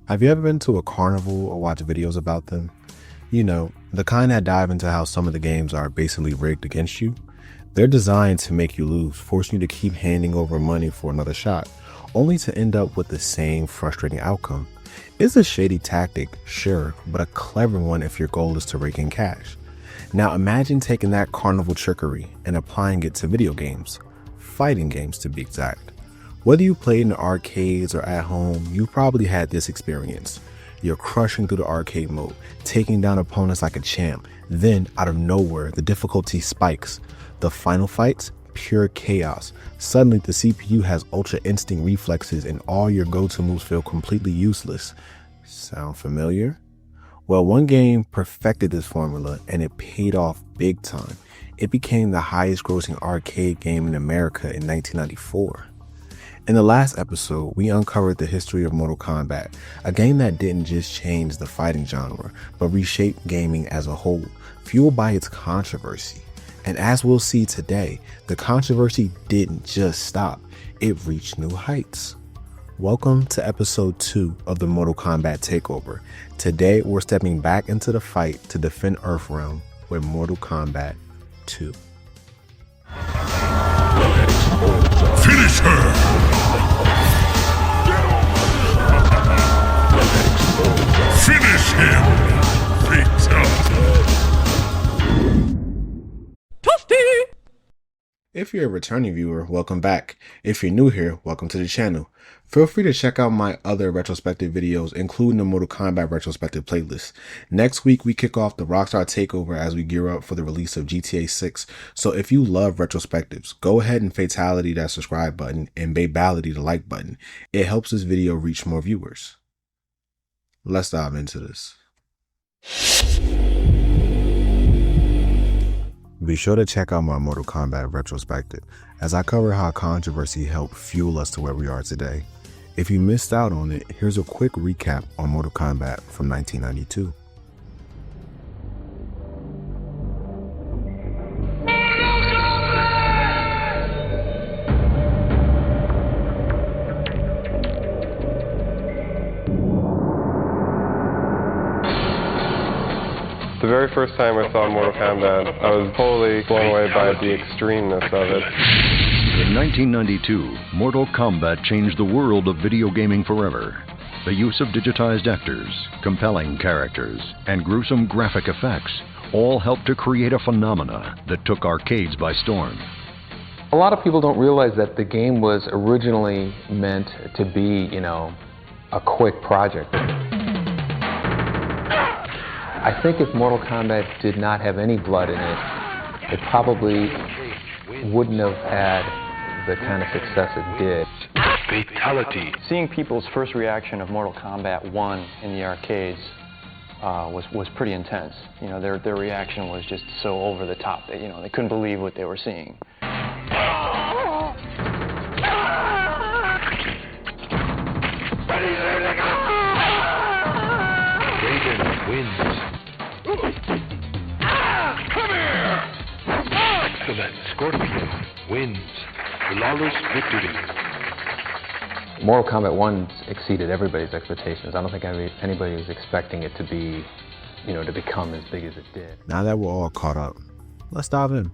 Have you ever been to a carnival or watched videos about them? You know, the kind that dive into how some of the games are basically rigged against you. They're designed to make you lose, forcing you to keep handing over money for another shot, only to end up with the same frustrating outcome. It's a shady tactic, sure, but a clever one if your goal is to rake in cash. Now imagine taking that carnival trickery and applying it to video games, fighting games to be exact. Whether you played in the arcades or at home, you probably had this experience. You're crushing through the arcade mode, taking down opponents like a champ. Then, out of nowhere, the difficulty spikes. The final fights, pure chaos. Suddenly, the CPU has ultra instinct reflexes and all your go-to moves feel completely useless. Sound familiar? Well, one game perfected this formula and it paid off big time. It became the highest grossing arcade game in America in 1994. In the last episode, we uncovered the history of Mortal Kombat, a game that didn't just change the fighting genre, but reshaped gaming as a whole, fueled by its controversy. And as we'll see today, the controversy didn't just stop, it reached new heights. Welcome to episode 2 of the Mortal Kombat Takeover. Today, we're stepping back into the fight to defend Earthrealm with Mortal Kombat 2. Finish her! Finish him! Fatality! If you're a returning viewer, welcome back. If you're new here, welcome to the channel. Feel free to check out my other retrospective videos, including the Mortal Kombat retrospective playlist. Next week, we kick off the Rockstar Takeover as we gear up for the release of GTA 6. So if you love retrospectives, go ahead and fatality that subscribe button and babality the like button. It helps this video reach more viewers. Let's dive into this. Be sure to check out my Mortal Kombat retrospective as I cover how controversy helped fuel us to where we are today. If you missed out on it, here's a quick recap on Mortal Kombat from 1992. The very first time I saw Mortal Kombat, I was totally blown away by the extremeness of it. In 1992, Mortal Kombat changed the world of video gaming forever. The use of digitized actors, compelling characters, and gruesome graphic effects all helped to create a phenomena that took arcades by storm. A lot of people don't realize that the game was originally meant to be, a quick project. I think if Mortal Kombat did not have any blood in it, it probably wouldn't have had the kind of success it did. Fatality. Seeing people's first reaction of Mortal Kombat 1 in the arcades was pretty intense. Their reaction was just so over the top. They couldn't believe what they were seeing. Raiden wins. Come here! Excellent. Scorpion wins. Flawless victory. Mortal Kombat 1 exceeded everybody's expectations. I don't think anybody was expecting it to be, to become as big as it did. Now that we're all caught up, let's dive in.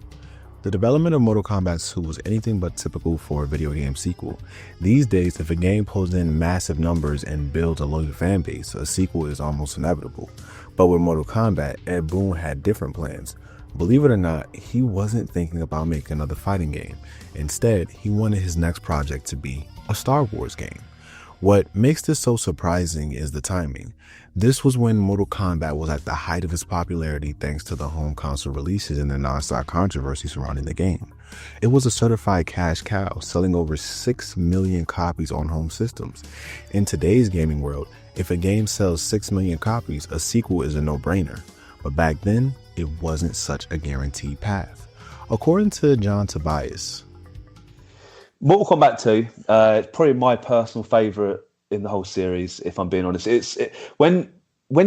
The development of Mortal Kombat 2 was anything but typical for a video game sequel. These days, if a game pulls in massive numbers and builds a loyal fan base, a sequel is almost inevitable. But with Mortal Kombat, Ed Boon had different plans. Believe it or not, he wasn't thinking about making another fighting game. Instead, he wanted his next project to be a Star Wars game. What makes this so surprising is the timing. This was when Mortal Kombat was at the height of its popularity thanks to the home console releases and the non-stop controversy surrounding the game. It was a certified cash cow, selling over 6 million copies on home systems. In today's gaming world, if a game sells 6 million copies, a sequel is a no-brainer. But back then, it wasn't such a guaranteed path. According to John Tobias, Mortal Kombat 2, it's probably my personal favourite in the whole series, if I'm being honest. When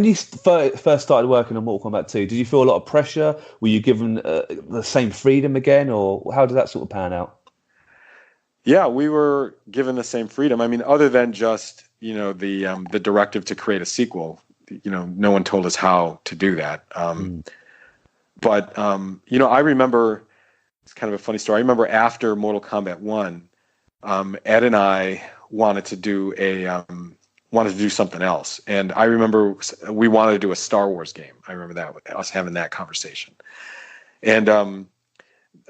you first started working on Mortal Kombat 2, did you feel a lot of pressure? Were you given the same freedom again, or how did that sort of pan out? Yeah, we were given the same freedom. I mean, other than just the directive to create a sequel, no one told us how to do that. But I remember, it's kind of a funny story. I remember after Mortal Kombat 1, Ed and I wanted to do something else. And I remember we wanted to do a Star Wars game. I remember that, us having that conversation. And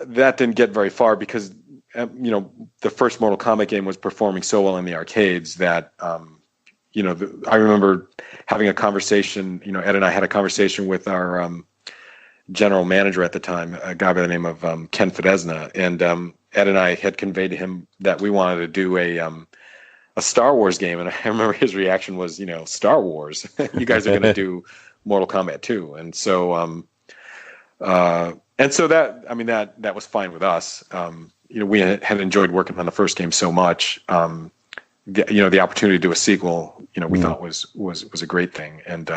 that didn't get very far because, the first Mortal Kombat game was performing so well in the arcades that, I remember having a conversation, Ed and I had a conversation with our general manager at the time, a guy by the name of Ken Fidesna. And Ed and I had conveyed to him that we wanted to do a Star Wars game. And I remember his reaction was, Star Wars, you guys are going to do Mortal Kombat 2. And so, that was fine with us. We had enjoyed working on the first game so much. The opportunity to do a sequel, we thought was a great thing. And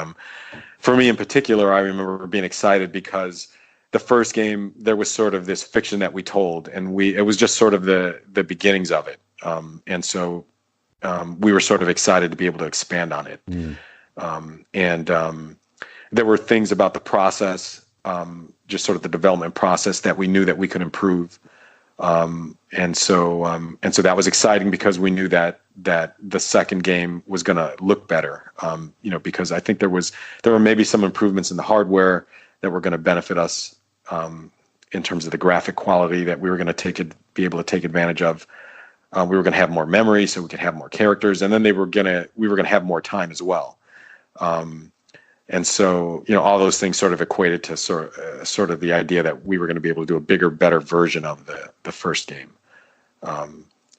for me in particular, I remember being excited because the first game, there was sort of this fiction that we told, and it was just sort of the beginnings of it. And so we were sort of excited to be able to expand on it. There were things about the process, just sort of the development process that we knew that we could improve. And so that was exciting because we knew that the second game was going to look better. Because I think there were maybe some improvements in the hardware that were going to benefit us, in terms of the graphic quality that we were going to be able to take advantage of. We were going to have more memory so we could have more characters, and then we were going to have more time as well. And so, all those things sort of equated to sort of the idea that we were going to be able to do a bigger, better version of the first game.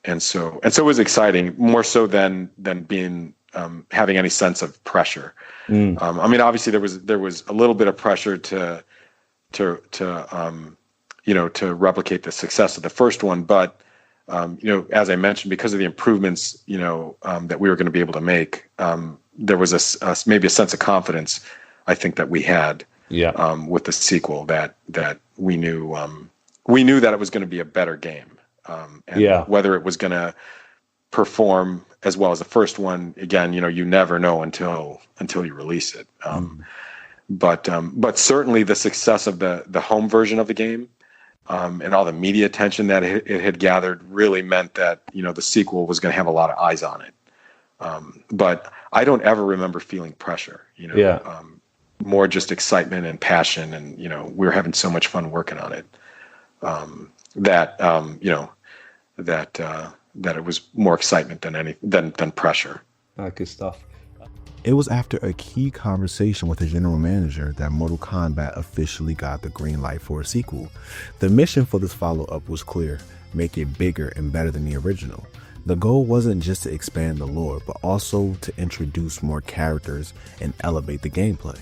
And so it was exciting, more so than being having any sense of pressure. Obviously there was a little bit of pressure to replicate the success of the first one, but as I mentioned, because of the improvements, that we were going to be able to make, there was maybe a sense of confidence, I think, that we had with the sequel that we knew that it was going to be a better game. Whether it was going to perform as well as the first one, again, you never know until you release it. But certainly the success of the home version of the game, and all the media attention that it had gathered really meant that, the sequel was going to have a lot of eyes on it. But I don't ever remember feeling pressure, more just excitement and passion. And, we were having so much fun working on it, that it was more excitement than pressure. Good stuff. It was after a key conversation with the general manager that Mortal Kombat officially got the green light for a sequel. The mission for this follow-up was clear: make it bigger and better than the original. The goal wasn't just to expand the lore, but also to introduce more characters and elevate the gameplay.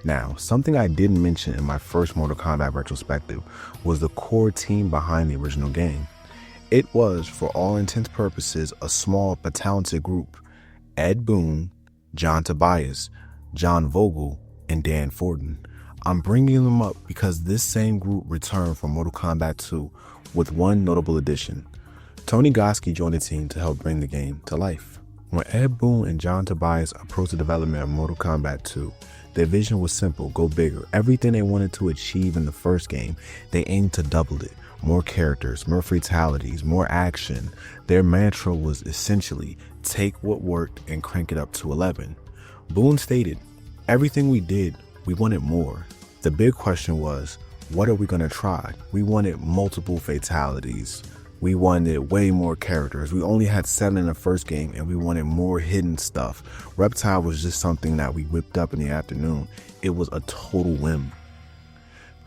Now, something I didn't mention in my first Mortal Kombat retrospective was the core team behind the original game. It was, for all intents and purposes, a small but talented group: Ed Boon, John Tobias, John Vogel, and Dan Forden. I'm bringing them up because this same group returned from Mortal Kombat 2 with one notable addition. Tony Goski joined the team to help bring the game to life. When Ed Boon and John Tobias approached the development of Mortal Kombat 2, their vision was simple: go bigger. Everything they wanted to achieve in the first game, they aimed to double it. More characters, more fatalities, more action. Their mantra was essentially take what worked and crank it up to 11. Boone stated, everything we did, we wanted more. The big question was, what are we going to try? We wanted multiple fatalities. We wanted way more characters. We only had 7 in the first game, and we wanted more hidden stuff. Reptile was just something that we whipped up in the afternoon. It was a total whim.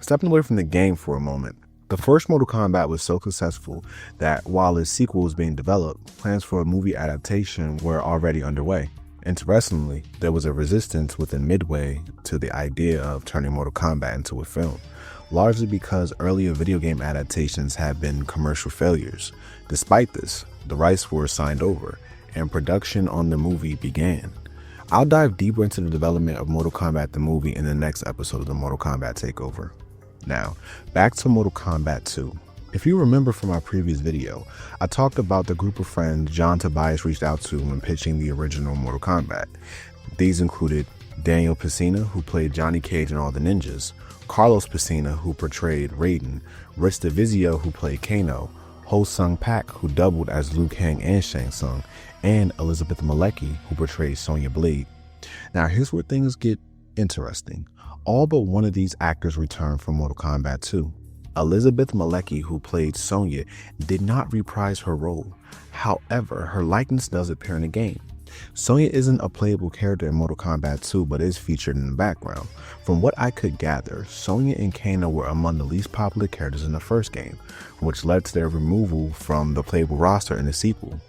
Stepping away from the game for a moment, the first Mortal Kombat was so successful that while its sequel was being developed, plans for a movie adaptation were already underway. Interestingly, there was a resistance within Midway to the idea of turning Mortal Kombat into a film, largely because earlier video game adaptations had been commercial failures. Despite this, the rights were signed over, and production on the movie began. I'll dive deeper into the development of Mortal Kombat the movie in the next episode of the Mortal Kombat Takeover. Now, back to Mortal Kombat 2. If you remember from our previous video, I talked about the group of friends John Tobias reached out to when pitching the original Mortal Kombat. These included Daniel Pesina, who played Johnny Cage in All the Ninjas, Carlos Pesina, who portrayed Raiden, Rich DeVizio, who played Kano, Ho Sung Pak, who doubled as Liu Kang and Shang Tsung, and Elizabeth Malecki, who portrayed Sonya Blade. Now here's where things get interesting. All but one of these actors returned from Mortal Kombat 2. Elizabeth Malecki, who played Sonya, did not reprise her role. However, her likeness does appear in the game. Sonya isn't a playable character in Mortal Kombat 2, but is featured in the background. From what I could gather, Sonya and Kano were among the least popular characters in the first game, which led to their removal from the playable roster in the sequel.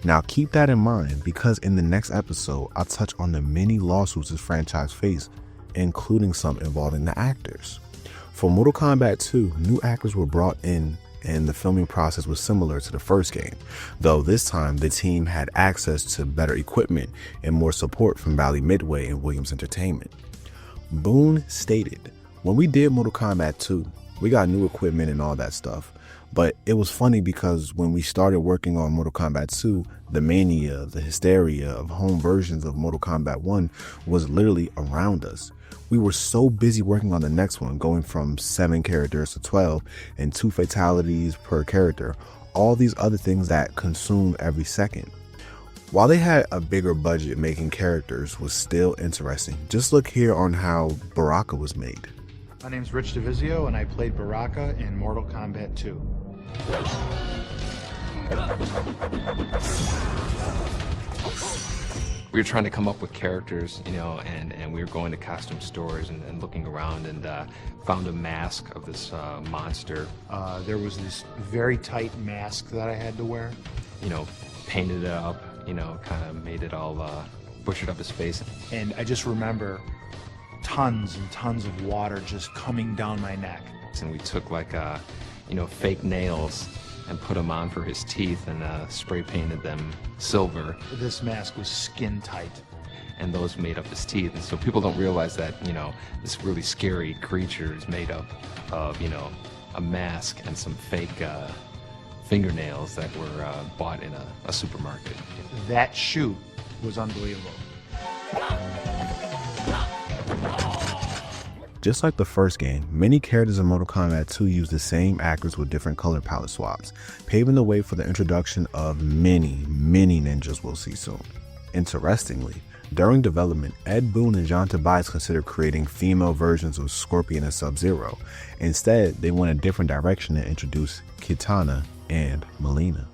Now keep that in mind, because in the next episode, I'll touch on the many lawsuits this franchise faced, including some involving the actors. For Mortal Kombat 2, new actors were brought in, and the filming process was similar to the first game, though this time the team had access to better equipment and more support from Bally Midway and Williams Entertainment. Boone stated, "When we did Mortal Kombat 2, we got new equipment and all that stuff, but it was funny because when we started working on Mortal Kombat 2, the mania, the hysteria of home versions of Mortal Kombat 1 was literally around us. We were so busy working on the next one, going from 7 characters to 12 and 2 fatalities per character, all these other things that consume every second. While they had a bigger budget, making characters was still interesting. Just look here on how Baraka was made." My name's Rich DeVizio, and I played Baraka in Mortal Kombat 2. We were trying to come up with characters, and we were going to costume stores and looking around and found a mask of this monster. There was this very tight mask that I had to wear. Painted it up, kind of made it all, butchered up his face. And I just remember tons and tons of water just coming down my neck. And we took fake nails and put them on for his teeth and spray painted them silver. This mask was skin tight. And those made up his teeth. And so people don't realize that, this really scary creature is made up of, a mask and some fake fingernails that were bought in a supermarket. That shoot was unbelievable. Just like the first game, many characters in Mortal Kombat 2 use the same actors with different color palette swaps, paving the way for the introduction of many ninjas we'll see soon. Interestingly, during development, Ed Boon and John Tobias considered creating female versions of Scorpion and Sub-Zero. Instead, they went a different direction and introduced Kitana and Mileena.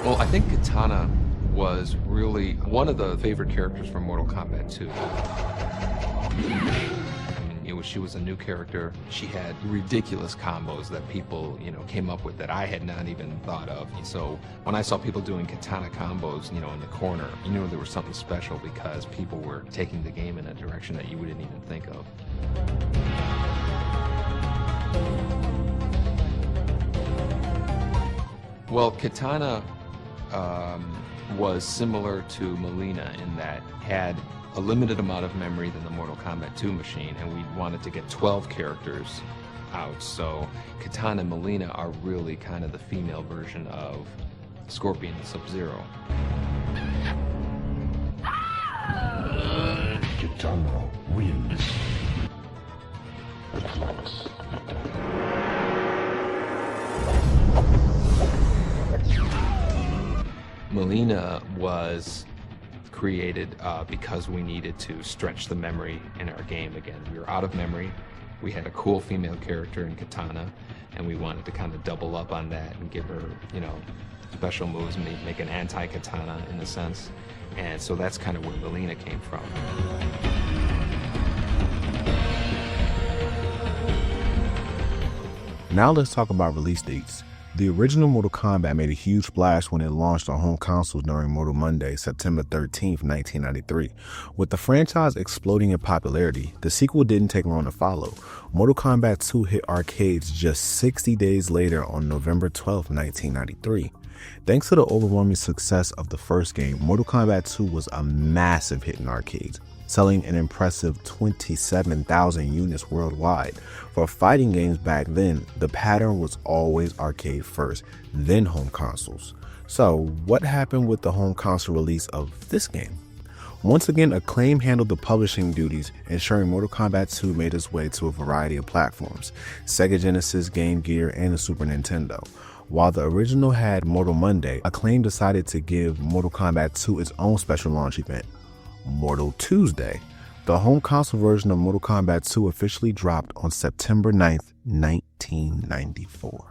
Well, I think Kitana was really one of the favorite characters from Mortal Kombat 2. She was a new character. She had ridiculous combos that people, came up with that I had not even thought of. So when I saw people doing Kitana combos, in the corner, you knew there was something special because people were taking the game in a direction that you wouldn't even think of. Well, Kitana was similar to Mileena in that had a limited amount of memory than the Mortal Kombat 2 machine, and we wanted to get 12 characters out. So Kitana and Mileena are really kind of the female version of Scorpion and Sub-Zero. Kitana wins. The flawless victory. Mileena was created because we needed to stretch the memory in our game again. We were out of memory. We had a cool female character in Kitana, and we wanted to kind of double up on that and give her, special moves, make an anti-Kitana in a sense. And so that's kind of where Mileena came from. Now let's talk about release dates. The original Mortal Kombat made a huge splash when it launched on home consoles during Mortal Monday, September 13th, 1993. With the franchise exploding in popularity, the sequel didn't take long to follow. Mortal Kombat 2 hit arcades just 60 days later on November 12th, 1993. Thanks to the overwhelming success of the first game, Mortal Kombat 2 was a massive hit in arcades. selling an impressive 27,000 units worldwide. For fighting games back then, the pattern was always arcade first, then home consoles. So what happened with the home console release of this game? Once again, Acclaim handled the publishing duties, ensuring Mortal Kombat 2 made its way to a variety of platforms: Sega Genesis, Game Gear, and the Super Nintendo. While the original had Mortal Monday, Acclaim decided to give Mortal Kombat 2 its own special launch event, Mortal Tuesday. The home console version of Mortal Kombat 2 officially dropped on September 9th, 1994.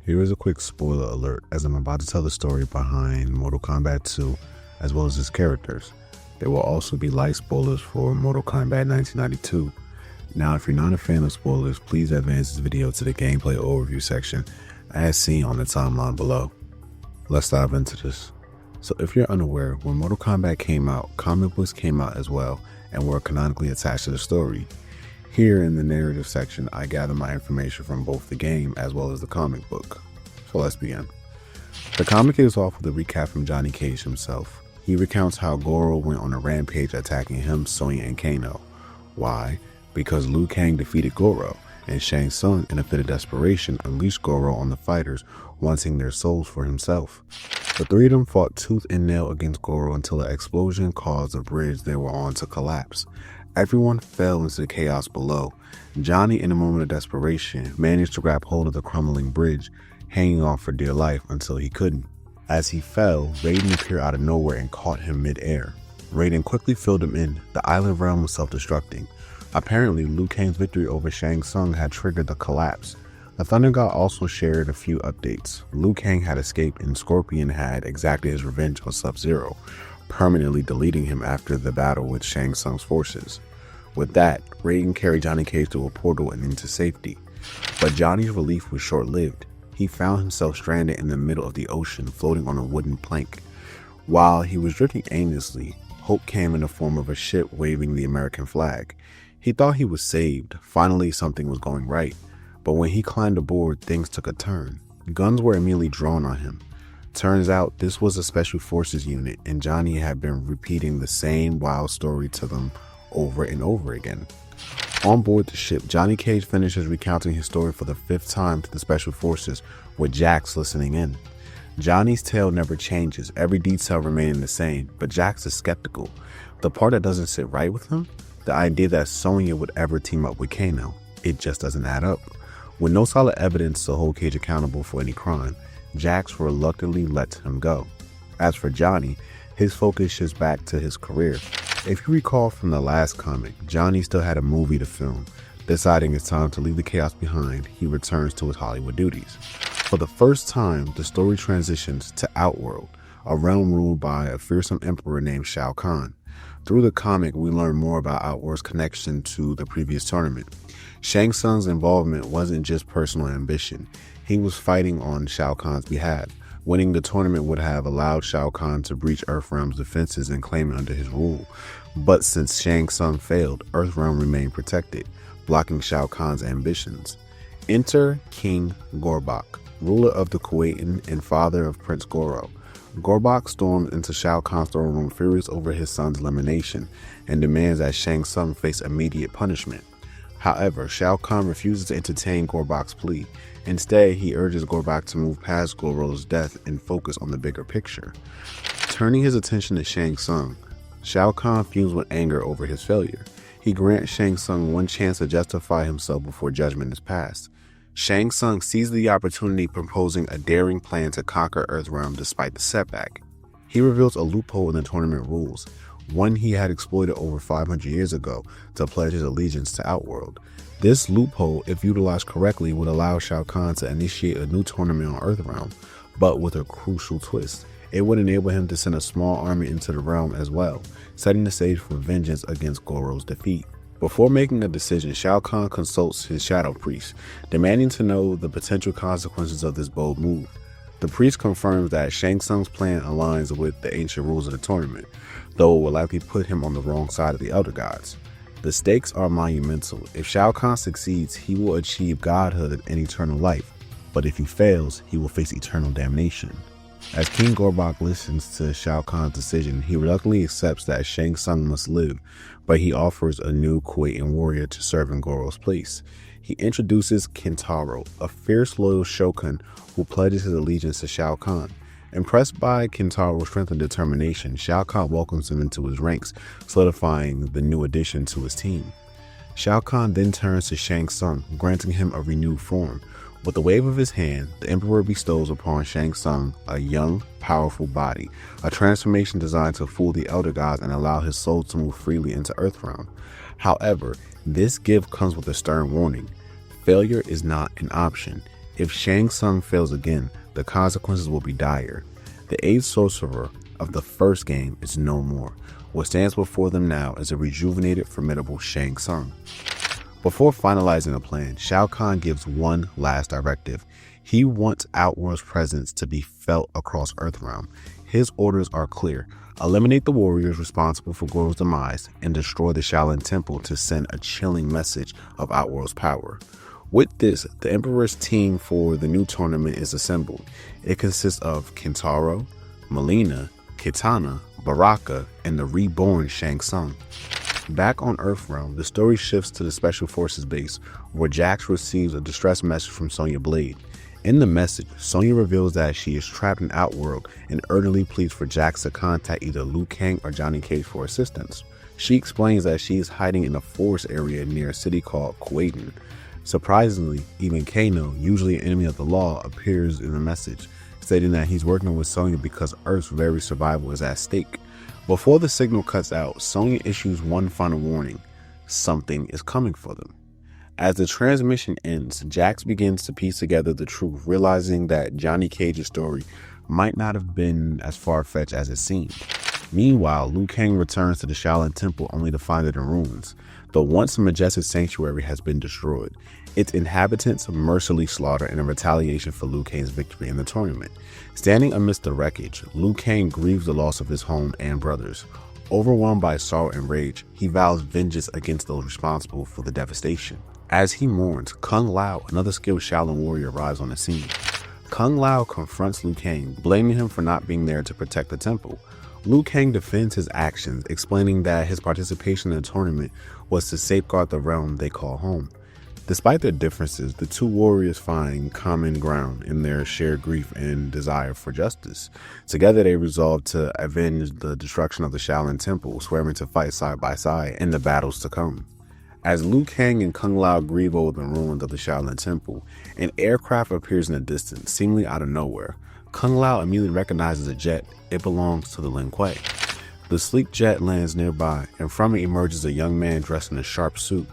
Here is a quick spoiler alert, as I'm about to tell the story behind Mortal Kombat 2 as well as its characters. There will also be light spoilers for Mortal Kombat 1992. Now, if you're not a fan of spoilers, please advance this video to the gameplay overview section as seen on the timeline below. Let's dive into this. So if you're unaware, when Mortal Kombat came out, comic books came out as well and were canonically attached to the story. Here in the narrative section, I gather my information from both the game as well as the comic book. So let's begin. The comic is off with a recap from Johnny Cage himself. He recounts how Goro went on a rampage attacking him, Sonya, and Kano. Why? Because Liu Kang defeated Goro, and Shang Tsung, in a fit of desperation, unleashed Goro on the fighters, wanting their souls for himself. The three of them fought tooth and nail against Goro until an explosion caused the bridge they were on to collapse. Everyone fell into the chaos below. Johnny, in a moment of desperation, managed to grab hold of the crumbling bridge, hanging on for dear life until he couldn't. As he fell, Raiden appeared out of nowhere and caught him mid-air. Raiden quickly filled him in. The island realm was self-destructing. Apparently, Liu Kang's victory over Shang Tsung had triggered the collapse. The Thunder God also shared a few updates. Liu Kang had escaped and Scorpion had exacted his revenge on Sub-Zero, permanently deleting him after the battle with Shang Tsung's forces. With that, Raiden carried Johnny Cage to a portal and into safety. But Johnny's relief was short-lived. He found himself stranded in the middle of the ocean, floating on a wooden plank. While he was drifting aimlessly, hope came in the form of a ship waving the American flag. He thought he was saved. Finally, something was going right. But when he climbed aboard, things took a turn. Guns were immediately drawn on him. Turns out this was a special forces unit, and Johnny had been repeating the same wild story to them over and over again. On board the ship, Johnny Cage finishes recounting his story for the 5th time to the special forces, with Jax listening in. Johnny's tale never changes, every detail remaining the same, but Jax is skeptical. The part that doesn't sit right with him? The idea that Sonya would ever team up with Kano. It just doesn't add up. With no solid evidence to hold Cage accountable for any crime, Jax reluctantly lets him go. As for Johnny, his focus shifts back to his career. If you recall from the last comic, Johnny still had a movie to film. Deciding it's time to leave the chaos behind, he returns to his Hollywood duties. For the first time, the story transitions to Outworld, a realm ruled by a fearsome emperor named Shao Kahn. Through the comic, we learn more about Outworld's connection to the previous tournament. Shang Tsung's involvement wasn't just personal ambition. He was fighting on Shao Kahn's behalf. Winning the tournament would have allowed Shao Kahn to breach Earthrealm's defenses and claim it under his rule. But since Shang Tsung failed, Earthrealm remained protected, blocking Shao Kahn's ambitions. Enter King Gorbak, ruler of the Kuwaitan and father of Prince Goro. Gorbak storms into Shao Kahn's throne room furious over his son's elimination and demands that Shang Tsung face immediate punishment. However, Shao Kahn refuses to entertain Gorbak's plea. Instead, he urges Gorbak to move past Goro's death and focus on the bigger picture. Turning his attention to Shang Tsung, Shao Kahn fumes with anger over his failure. He grants Shang Tsung one chance to justify himself before judgment is passed. Shang Tsung sees the opportunity, proposing a daring plan to conquer Earthrealm despite the setback. He reveals a loophole in the tournament rules, one he had exploited over 500 years ago to pledge his allegiance to Outworld. This loophole, if utilized correctly, would allow Shao Kahn to initiate a new tournament on Earthrealm, but with a crucial twist. It would enable him to send a small army into the realm as well, setting the stage for vengeance against Goro's defeat. Before making a decision, Shao Kahn consults his Shadow Priest, demanding to know the potential consequences of this bold move. The priest confirms that Shang Tsung's plan aligns with the ancient rules of the tournament, though it will likely put him on the wrong side of the Elder Gods. The stakes are monumental. If Shao Kahn succeeds, he will achieve godhood and eternal life, but if he fails, he will face eternal damnation. As King Gorbak listens to Shao Kahn's decision, he reluctantly accepts that Shang Tsung must live, but he offers a new Kuwaitan warrior to serve in Goro's place. He introduces Kintaro, a fierce loyal shogun who pledges his allegiance to Shao Kahn. Impressed by Kintaro's strength and determination, Shao Kahn welcomes him into his ranks, solidifying the new addition to his team. Shao Kahn then turns to Shang Tsung, granting him a renewed form. With a wave of his hand, the Emperor bestows upon Shang Tsung a young, powerful body, a transformation designed to fool the Elder Gods and allow his soul to move freely into Earthrealm. However, this gift comes with a stern warning. Failure is not an option. If Shang Tsung fails again, the consequences will be dire. The 8th sorcerer of the first game is no more. What stands before them now is a rejuvenated, formidable Shang Tsung. Before finalizing the plan, Shao Kahn gives one last directive. He wants Outworld's presence to be felt across Earthrealm. His orders are clear. Eliminate the warriors responsible for Goro's demise and destroy the Shaolin Temple to send a chilling message of Outworld's power. With this, the Emperor's team for the new tournament is assembled. It consists of Kintaro, Melina, Kitana, Baraka, and the reborn Shang Tsung. Back on Earthrealm, the story shifts to the Special Forces base, where Jax receives a distress message from Sonya Blade. In the message, Sonya reveals that she is trapped in Outworld and urgently pleads for Jax to contact either Liu Kang or Johnny Cage for assistance. She explains that she is hiding in a forest area near a city called Kuwaitan. Surprisingly, even Kano, usually an enemy of the law, appears in the message, stating that he's working with Sonya because Earth's very survival is at stake. Before the signal cuts out, Sonya issues one final warning. Something is coming for them. As the transmission ends, Jax begins to piece together the truth, realizing that Johnny Cage's story might not have been as far-fetched as it seemed. Meanwhile, Liu Kang returns to the Shaolin Temple only to find it in ruins. The once majestic sanctuary has been destroyed, its inhabitants mercilessly slaughtered in a retaliation for Liu Kang's victory in the tournament. Standing amidst the wreckage, Liu Kang grieves the loss of his home and brothers. Overwhelmed by sorrow and rage, he vows vengeance against those responsible for the devastation. As he mourns, Kung Lao, another skilled Shaolin warrior, arrives on the scene. Kung Lao confronts Liu Kang, blaming him for not being there to protect the temple. Liu Kang defends his actions, explaining that his participation in the tournament was to safeguard the realm they call home. Despite their differences, the two warriors find common ground in their shared grief and desire for justice. Together they resolve to avenge the destruction of the Shaolin Temple, swearing to fight side by side in the battles to come. As Liu Kang and Kung Lao grieve over the ruins of the Shaolin Temple, an aircraft appears in the distance, seemingly out of nowhere. Kung Lao immediately recognizes a jet. It belongs to the Lin Kuei. The sleek jet lands nearby, and from it emerges a young man dressed in a sharp suit.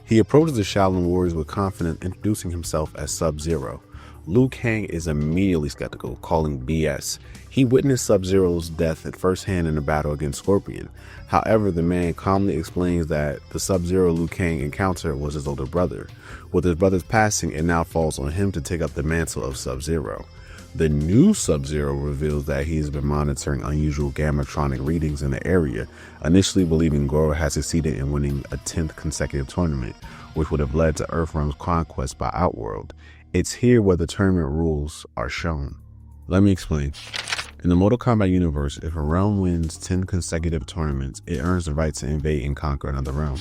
He approaches the Shaolin warriors with confidence, introducing himself as Sub-Zero. Liu Kang is immediately skeptical, calling BS. He witnessed Sub-Zero's death at first hand in a battle against Scorpion. However, the man calmly explains that the Sub-Zero Liu Kang encounter was his older brother. With his brother's passing, it now falls on him to take up the mantle of Sub-Zero. The new Sub-Zero reveals that he's been monitoring unusual gammatronic readings in the area, initially believing Goro has succeeded in winning a 10th consecutive tournament, which would have led to Earthrealm's conquest by Outworld. It's here where the tournament rules are shown. Let me explain. In the Mortal Kombat universe, if a realm wins 10 consecutive tournaments, it earns the right to invade and conquer another realm.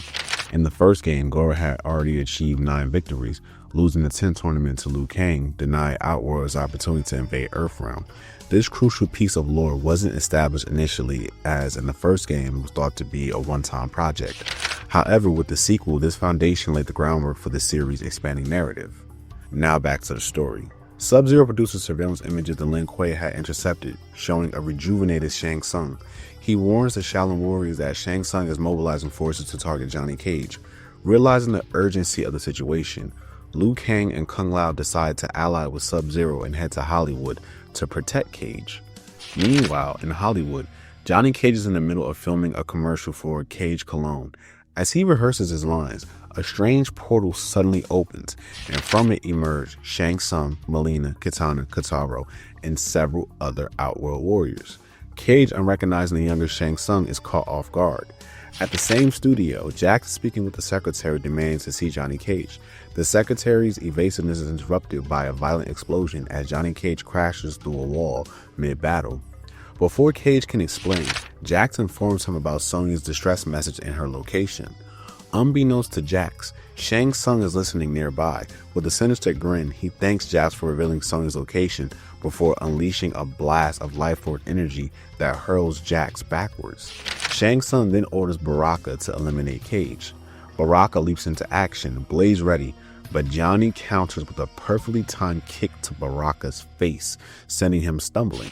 In the first game, Goro had already achieved 9 victories, Losing the 10th tournament to Liu Kang denied Outworld's opportunity to invade Earthrealm. This crucial piece of lore wasn't established initially, as in the first game it was thought to be a one-time project. However, with the sequel, this foundation laid the groundwork for the series' expanding narrative. Now back to the story. Sub-Zero produces surveillance images that Lin Kuei had intercepted, showing a rejuvenated Shang Tsung. He warns the Shaolin warriors that Shang Tsung is mobilizing forces to target Johnny Cage. Realizing the urgency of the situation, Liu Kang and Kung Lao decide to ally with Sub-Zero and head to Hollywood to protect Cage. Meanwhile, in Hollywood, Johnny Cage is in the middle of filming a commercial for Cage Cologne. As he rehearses his lines, a strange portal suddenly opens, and from it emerge Shang Tsung, Mileena, Kitana, Kotaro, and several other Outworld warriors. Cage, unrecognizing the younger Shang Tsung, is caught off guard. At the same studio, Jax, speaking with the secretary, demands to see Johnny Cage. The secretary's evasiveness is interrupted by a violent explosion as Johnny Cage crashes through a wall mid-battle. Before Cage can explain, Jax informs him about Sonya's distress message and her location. Unbeknownst to Jax, Shang Tsung is listening nearby. With a sinister grin, he thanks Jax for revealing Sonya's location before unleashing a blast of life force energy that hurls Jax backwards. Shang Tsung then orders Baraka to eliminate Cage. Baraka leaps into action, blaze ready, but Johnny counters with a perfectly timed kick to Baraka's face, sending him stumbling.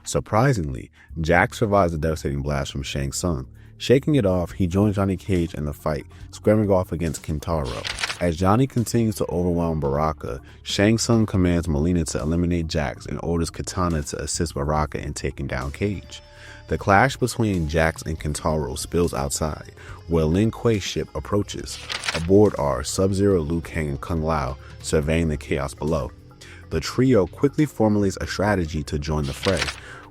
Surprisingly, Jax survives the devastating blast from Shang Tsung. Shaking it off, he joins Johnny Cage in the fight, squaring off against Kintaro. As Johnny continues to overwhelm Baraka, Shang Tsung commands Mileena to eliminate Jax and orders Kitana to assist Baraka in taking down Cage. The clash between Jax and Kintaro spills outside, where Lin Kuei's ship approaches. Aboard are Sub-Zero, Liu Kang, and Kung Lao, surveying the chaos below. The trio quickly formulates a strategy to join the fray,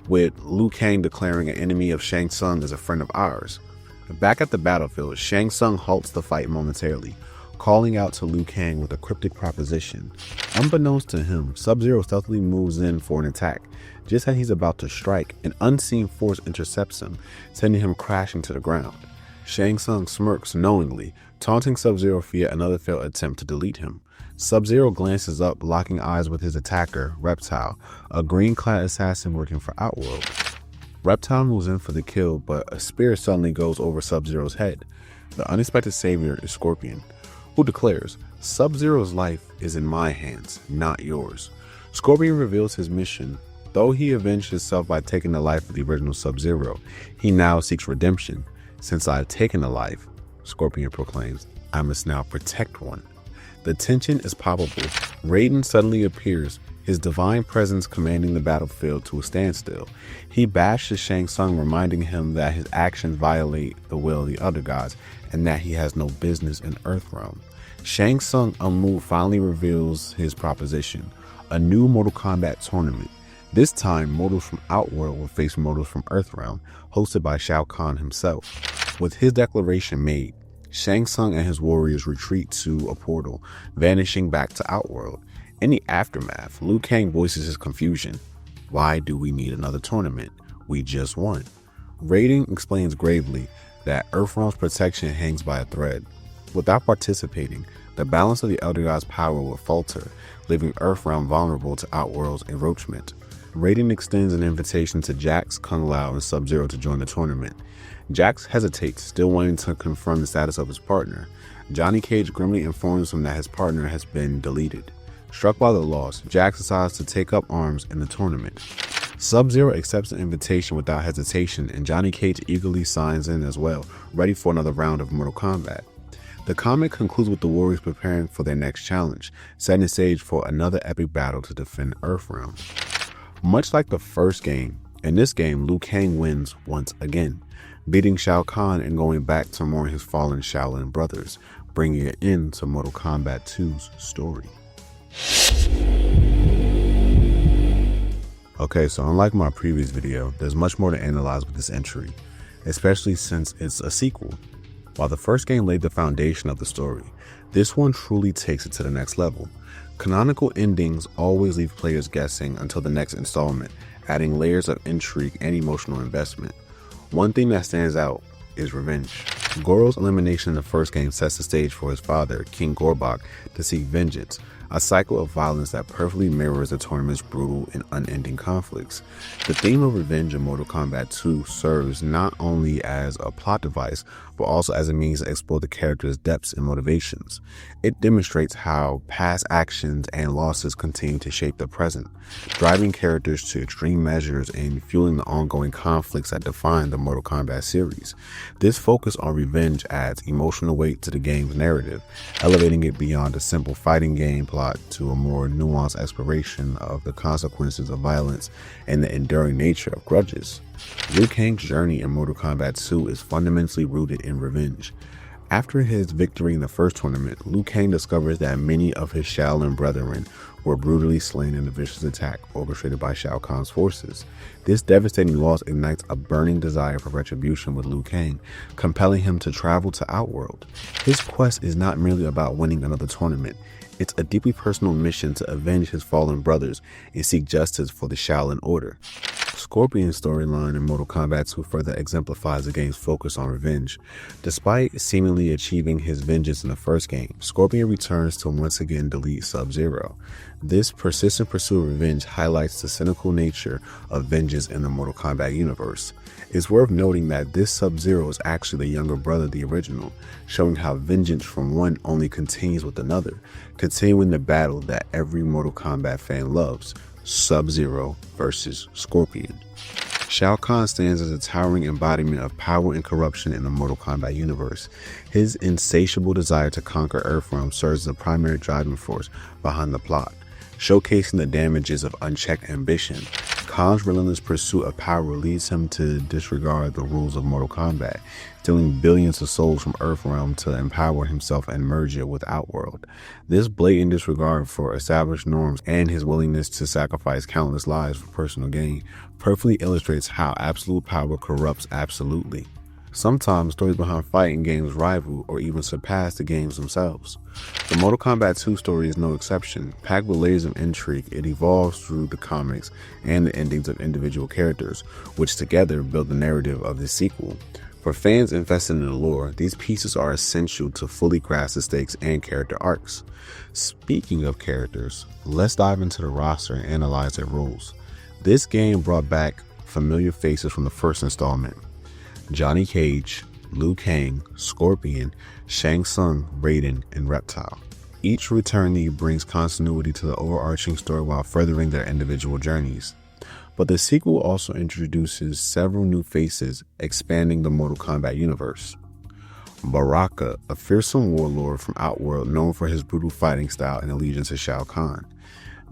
with Liu Kang declaring an enemy of Shang Tsung as a friend of ours. Back at the battlefield, Shang Tsung halts the fight momentarily, calling out to Liu Kang with a cryptic proposition. Unbeknownst to him, Sub-Zero stealthily moves in for an attack. Just as he's about to strike, an unseen force intercepts him, sending him crashing to the ground. Shang Tsung smirks knowingly, taunting Sub-Zero for yet another failed attempt to delete him. Sub-Zero glances up, locking eyes with his attacker, Reptile, a green-clad assassin working for Outworld. Reptile moves in for the kill, but a spear suddenly goes over Sub-Zero's head. The unexpected savior is Scorpion, who declares, "Sub-Zero's life is in my hands, not yours." Scorpion reveals his mission. Though he avenged himself by taking the life of the original Sub-Zero, he now seeks redemption. "Since I have taken a life," Scorpion proclaims, "I must now protect one." The tension is palpable. Raiden suddenly appears, his divine presence commanding the battlefield to a standstill. He bashes Shang Tsung, reminding him that his actions violate the will of the other gods, and that he has no business in Earthrealm. Shang Tsung, unmoved, finally reveals his proposition: a new Mortal Kombat tournament. This time, mortals from Outworld will face mortals from Earthrealm, hosted by Shao Kahn himself. With his declaration made, Shang Tsung and his warriors retreat to a portal, vanishing back to Outworld. In the aftermath, Liu Kang voices his confusion. "Why do we need another tournament? We just won." Raiden explains gravely that Earthrealm's protection hangs by a thread. Without participating, the balance of the Elder God's power will falter, leaving Earthrealm vulnerable to Outworld's encroachment. Raiden extends an invitation to Jax, Kung Lao, and Sub-Zero to join the tournament. Jax hesitates, still wanting to confirm the status of his partner. Johnny Cage grimly informs him that his partner has been deleted. Struck by the loss, Jax decides to take up arms in the tournament. Sub-Zero accepts the invitation without hesitation, and Johnny Cage eagerly signs in as well, ready for another round of Mortal Kombat. The comic concludes with the warriors preparing for their next challenge, setting the stage for another epic battle to defend Earthrealm. Much like the first game, in this game, Liu Kang wins once again, beating Shao Kahn and going back to mourn his fallen Shaolin brothers, bringing an end to Mortal Kombat II's story. Okay, so unlike my previous video, there's much more to analyze with this entry, especially since it's a sequel. While the first game laid the foundation of the story, this one truly takes it to the next level. Canonical endings always leave players guessing until the next installment, adding layers of intrigue and emotional investment. One thing that stands out is revenge. Goro's elimination in the first game sets the stage for his father, King Gorbak, to seek vengeance, a cycle of violence that perfectly mirrors the tournament's brutal and unending conflicts. The theme of revenge in Mortal Kombat 2 serves not only as a plot device, but also as a means to explore the character's depths and motivations. It demonstrates how past actions and losses continue to shape the present, driving characters to extreme measures and fueling the ongoing conflicts that define the Mortal Kombat series. This focus on revenge adds emotional weight to the game's narrative, elevating it beyond a simple fighting game plot to a more nuanced exploration of the consequences of violence and the enduring nature of grudges. Liu Kang's journey in Mortal Kombat 2 is fundamentally rooted in revenge. After his victory in the first tournament, Liu Kang discovers that many of his Shaolin brethren were brutally slain in a vicious attack orchestrated by Shao Kahn's forces. This devastating loss ignites a burning desire for retribution with Liu Kang, compelling him to travel to Outworld. His quest is not merely about winning another tournament. It's a deeply personal mission to avenge his fallen brothers and seek justice for the Shaolin Order. Scorpion's storyline in Mortal Kombat 2 further exemplifies the game's focus on revenge. Despite seemingly achieving his vengeance in the first game, Scorpion returns to once again delete Sub-Zero. This persistent pursuit of revenge highlights the cynical nature of vengeance in the Mortal Kombat universe. It's worth noting that this Sub-Zero is actually the younger brother of the original, showing how vengeance from one only continues with another, continuing the battle that every Mortal Kombat fan loves: Sub-Zero versus Scorpion. Shao Kahn stands as a towering embodiment of power and corruption in the Mortal Kombat universe. His insatiable desire to conquer Earthrealm serves as the primary driving force behind the plot, showcasing the damages of unchecked ambition. Kahn's relentless pursuit of power leads him to disregard the rules of Mortal Kombat, stealing billions of souls from Earthrealm to empower himself and merge it with Outworld. This blatant disregard for established norms and his willingness to sacrifice countless lives for personal gain perfectly illustrates how absolute power corrupts absolutely. Sometimes stories behind fighting games rival or even surpass the games themselves. The Mortal Kombat 2 story is no exception. Packed with layers of intrigue, it evolves through the comics and the endings of individual characters, which together build the narrative of the sequel. For fans invested in the lore, these pieces are essential to fully grasp the stakes and character arcs. Speaking of characters, let's dive into the roster and analyze their roles. This game brought back familiar faces from the first installment: Johnny Cage, Liu Kang, Scorpion, Shang Tsung, Raiden, and Reptile. Each returnee brings continuity to the overarching story while furthering their individual journeys. But the sequel also introduces several new faces, expanding the Mortal Kombat universe. Baraka, a fearsome warlord from Outworld known for his brutal fighting style and allegiance to Shao Kahn.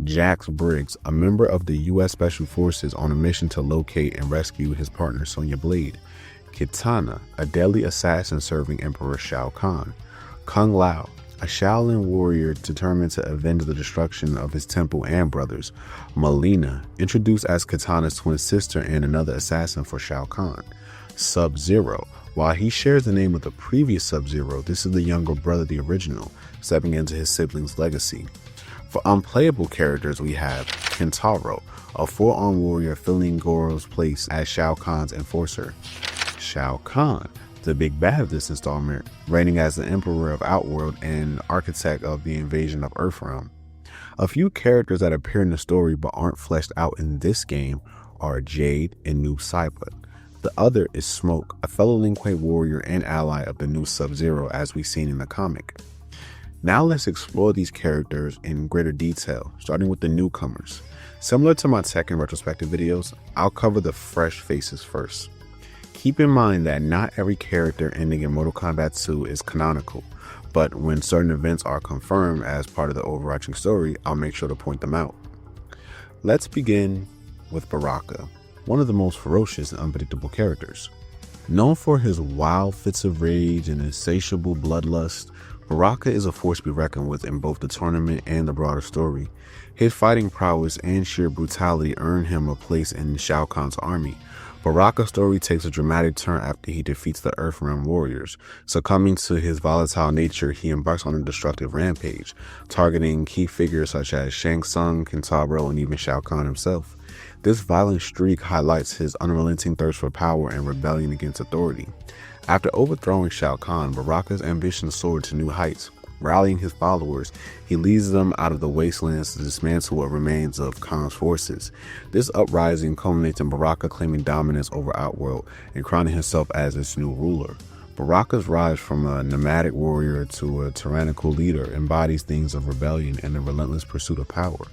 Jax Briggs, a member of the U.S. Special Forces on a mission to locate and rescue his partner Sonya Blade. Kitana, a deadly assassin serving Emperor Shao Kahn. Kung Lao, a Shaolin warrior determined to avenge the destruction of his temple and brothers. Mileena, introduced as Kitana's twin sister and another assassin for Shao Kahn. Sub-Zero, while he shares the name of the previous Sub-Zero, this is the younger brother of the original, stepping into his sibling's legacy. For unplayable characters, we have Kentaro, a four-armed warrior filling Goro's place as Shao Kahn's enforcer. Shao Kahn, the big bad of this installment, reigning as the Emperor of Outworld and architect of the invasion of Earthrealm. A few characters that appear in the story but aren't fleshed out in this game are Jade and Noob Saibot. The other is Smoke, a fellow Lin Kuei warrior and ally of the new Sub-Zero as we've seen in the comic. Now let's explore these characters in greater detail, starting with the newcomers. Similar to my Tekken retrospective videos, I'll cover the fresh faces first. Keep in mind that not every character ending in Mortal Kombat 2 is canonical, but when certain events are confirmed as part of the overarching story, I'll make sure to point them out. Let's begin with Baraka, one of the most ferocious and unpredictable characters. Known for his wild fits of rage and insatiable bloodlust, Baraka is a force to be reckoned with in both the tournament and the broader story. His fighting prowess and sheer brutality earned him a place in Shao Kahn's army. Baraka's story takes a dramatic turn after he defeats the Earthrealm warriors. Succumbing to his volatile nature, he embarks on a destructive rampage, targeting key figures such as Shang Tsung, Kentaro, and even Shao Kahn himself. This violent streak highlights his unrelenting thirst for power and rebellion against authority. After overthrowing Shao Kahn, Baraka's ambition soared to new heights. Rallying his followers, he leads them out of the wastelands to dismantle what remains of Khan's forces. This uprising culminates in Baraka claiming dominance over Outworld and crowning himself as its new ruler. Baraka's rise from a nomadic warrior to a tyrannical leader embodies themes of rebellion and the relentless pursuit of power,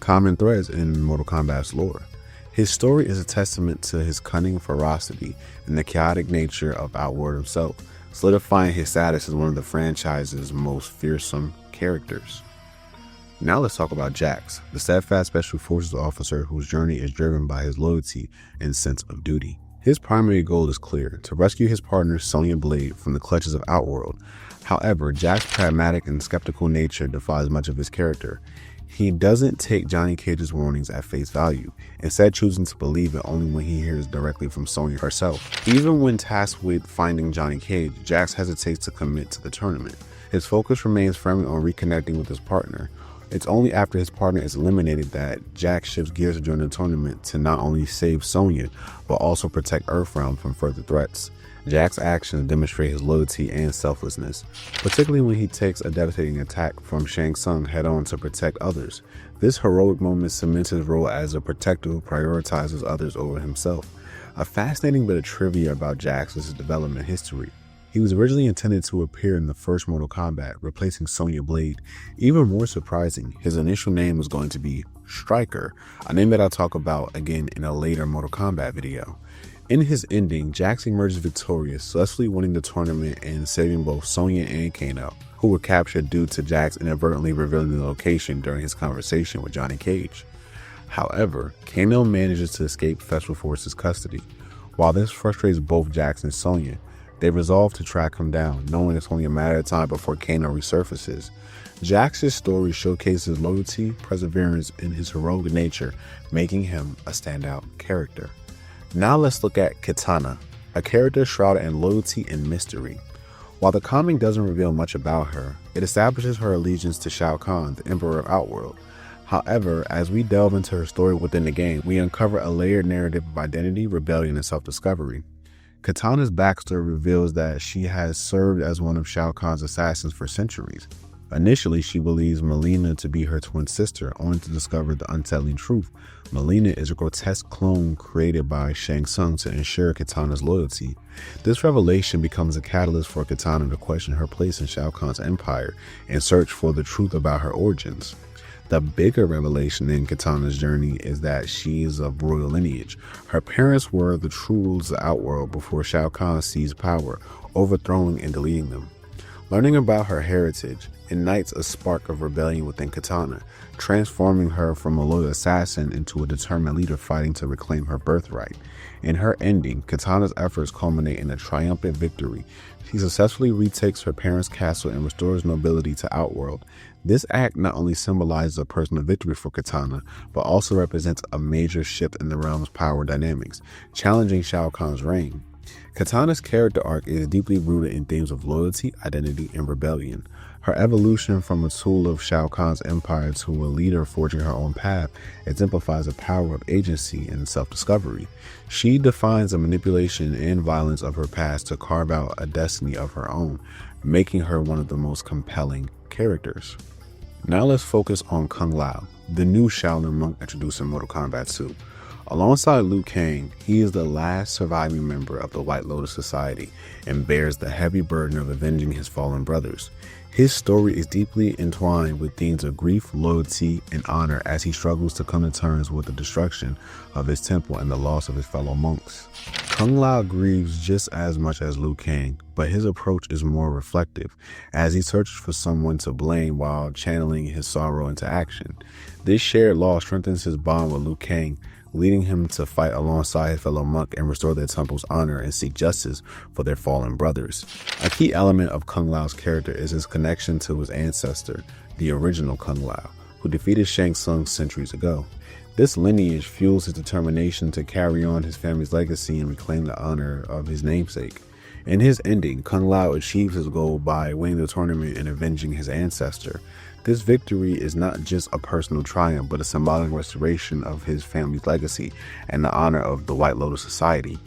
common threads in Mortal Kombat's lore. His story is a testament to his cunning ferocity and the chaotic nature of Outworld himself, solidifying his status as one of the franchise's most fearsome characters. Now let's talk about Jax, the steadfast Special Forces officer whose journey is driven by his loyalty and sense of duty. His primary goal is clear: to rescue his partner Sonya Blade from the clutches of Outworld. However, Jax's pragmatic and skeptical nature defies much of his character. He doesn't take Johnny Cage's warnings at face value, instead choosing to believe it only when he hears directly from Sonya herself. Even when tasked with finding Johnny Cage, Jax hesitates to commit to the tournament. His focus remains firmly on reconnecting with his partner. It's only after his partner is eliminated that Jax shifts gears to join the tournament to not only save Sonya, but also protect Earthrealm from further threats. Jax's actions demonstrate his loyalty and selflessness, particularly when he takes a devastating attack from Shang Tsung head-on to protect others. This heroic moment cements his role as a protector who prioritizes others over himself. A fascinating bit of trivia about Jax is his development history. He was originally intended to appear in the first Mortal Kombat, replacing Sonya Blade. Even more surprising, his initial name was going to be Stryker, a name that I'll talk about again in a later Mortal Kombat video. In his ending, Jax emerges victorious, successfully winning the tournament and saving both Sonya and Kano, who were captured due to Jax inadvertently revealing the location during his conversation with Johnny Cage. However, Kano manages to escape Special Forces custody. While this frustrates both Jax and Sonya, they resolve to track him down, knowing it's only a matter of time before Kano resurfaces. Jax's story showcases loyalty, perseverance, and his heroic nature, making him a standout character. Now let's look at Kitana, a character shrouded in loyalty and mystery. While the comic doesn't reveal much about her, it establishes her allegiance to Shao Kahn, the Emperor of Outworld. However, as we delve into her story within the game, we uncover a layered narrative of identity, rebellion, and self-discovery. Kitana's backstory reveals that she has served as one of Shao Kahn's assassins for centuries. Initially, she believes Mileena to be her twin sister, only to discover the unsettling truth. Mileena is a grotesque clone created by Shang Tsung to ensure Kitana's loyalty. This revelation becomes a catalyst for Kitana to question her place in Shao Kahn's empire and search for the truth about her origins. The bigger revelation in Kitana's journey is that she is of royal lineage. Her parents were the true rulers of the Outworld before Shao Kahn seized power, overthrowing and deleting them. Learning about her heritage ignites a spark of rebellion within Kitana, transforming her from a loyal assassin into a determined leader fighting to reclaim her birthright. In her ending, Kitana's efforts culminate in a triumphant victory. She successfully retakes her parents' castle and restores nobility to Outworld. This act not only symbolizes a personal victory for Kitana, but also represents a major shift in the realm's power dynamics, challenging Shao Kahn's reign. Kitana's character arc is deeply rooted in themes of loyalty, identity, and rebellion. Her evolution from a tool of Shao Kahn's empire to a leader forging her own path exemplifies the power of agency and self-discovery. She defines the manipulation and violence of her past to carve out a destiny of her own, making her one of the most compelling characters. Now let's focus on Kung Lao, the new Shaolin monk introduced in Mortal Kombat II. Alongside Liu Kang, he is the last surviving member of the White Lotus Society and bears the heavy burden of avenging his fallen brothers. His story is deeply entwined with themes of grief, loyalty, and honor as he struggles to come to terms with the destruction of his temple and the loss of his fellow monks. Kung Lao grieves just as much as Liu Kang, but his approach is more reflective, as he searches for someone to blame while channeling his sorrow into action. This shared loss strengthens his bond with Liu Kang, leading him to fight alongside his fellow monk and restore their temple's honor and seek justice for their fallen brothers. A key element of Kung Lao's character is his connection to his ancestor, the original Kung Lao, who defeated Shang Tsung centuries ago. This lineage fuels his determination to carry on his family's legacy and reclaim the honor of his namesake. In his ending, Kung Lao achieves his goal by winning the tournament and avenging his ancestor. This victory is not just a personal triumph, but a symbolic restoration of his family's legacy and the honor of the White Lotus Society.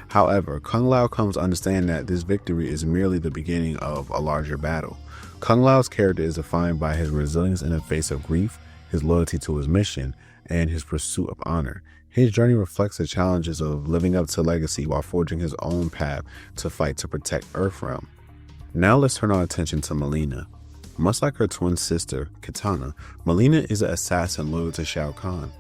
However, Kung Lao comes to understand that this victory is merely the beginning of a larger battle. Kung Lao's character is defined by his resilience in the face of grief, his loyalty to his mission, and his pursuit of honor. His journey reflects the challenges of living up to legacy while forging his own path to fight to protect Earthrealm. Now let's turn our attention to Mileena. Much like her twin sister, Kitana, Mileena is an assassin loyal to Shao Kahn.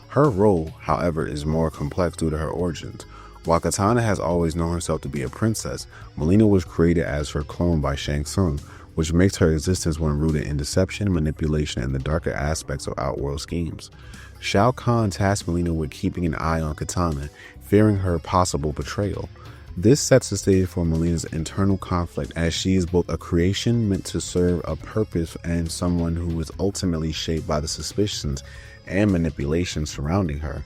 Her role, however, is more complex due to her origins. While Kitana has always known herself to be a princess, Mileena was created as her clone by Shang Tsung, which makes her existence one rooted in deception, manipulation, and the darker aspects of outworld schemes. Shao Kahn tasked Mileena with keeping an eye on Kitana, fearing her possible betrayal. This sets the stage for Mileena's internal conflict, as she is both a creation meant to serve a purpose and someone who is ultimately shaped by the suspicions and manipulation surrounding her.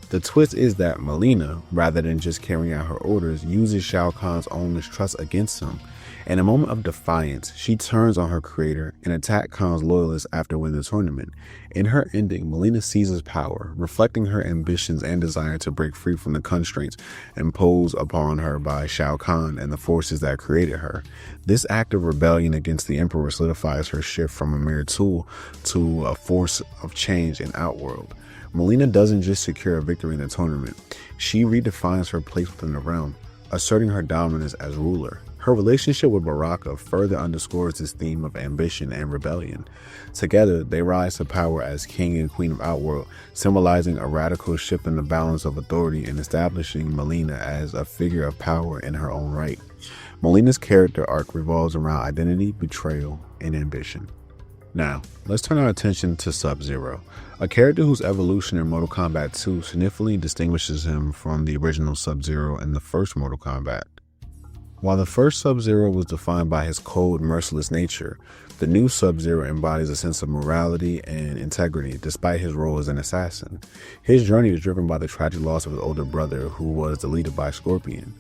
The twist is that Mileena, rather than just carrying out her orders, uses Shao Kahn's own mistrust against him. In a moment of defiance, she turns on her creator and attacks Kahn's loyalists after winning the tournament. In her ending, Mileena seizes power, reflecting her ambitions and desire to break free from the constraints imposed upon her by Shao Kahn and the forces that created her. This act of rebellion against the Emperor solidifies her shift from a mere tool to a force of change in Outworld. Mileena doesn't just secure a victory in the tournament, she redefines her place within the realm, asserting her dominance as ruler. Her relationship with Baraka further underscores this theme of ambition and rebellion. Together, they rise to power as king and queen of Outworld, symbolizing a radical shift in the balance of authority and establishing Mileena as a figure of power in her own right. Mileena's character arc revolves around identity, betrayal, and ambition. Now, let's turn our attention to Sub-Zero, a character whose evolution in Mortal Kombat 2 significantly distinguishes him from the original Sub-Zero in the first Mortal Kombat. While the first Sub-Zero was defined by his cold, merciless nature, the new Sub-Zero embodies a sense of morality and integrity despite his role as an assassin. His journey is driven by the tragic loss of his older brother, who was deleted by Scorpion.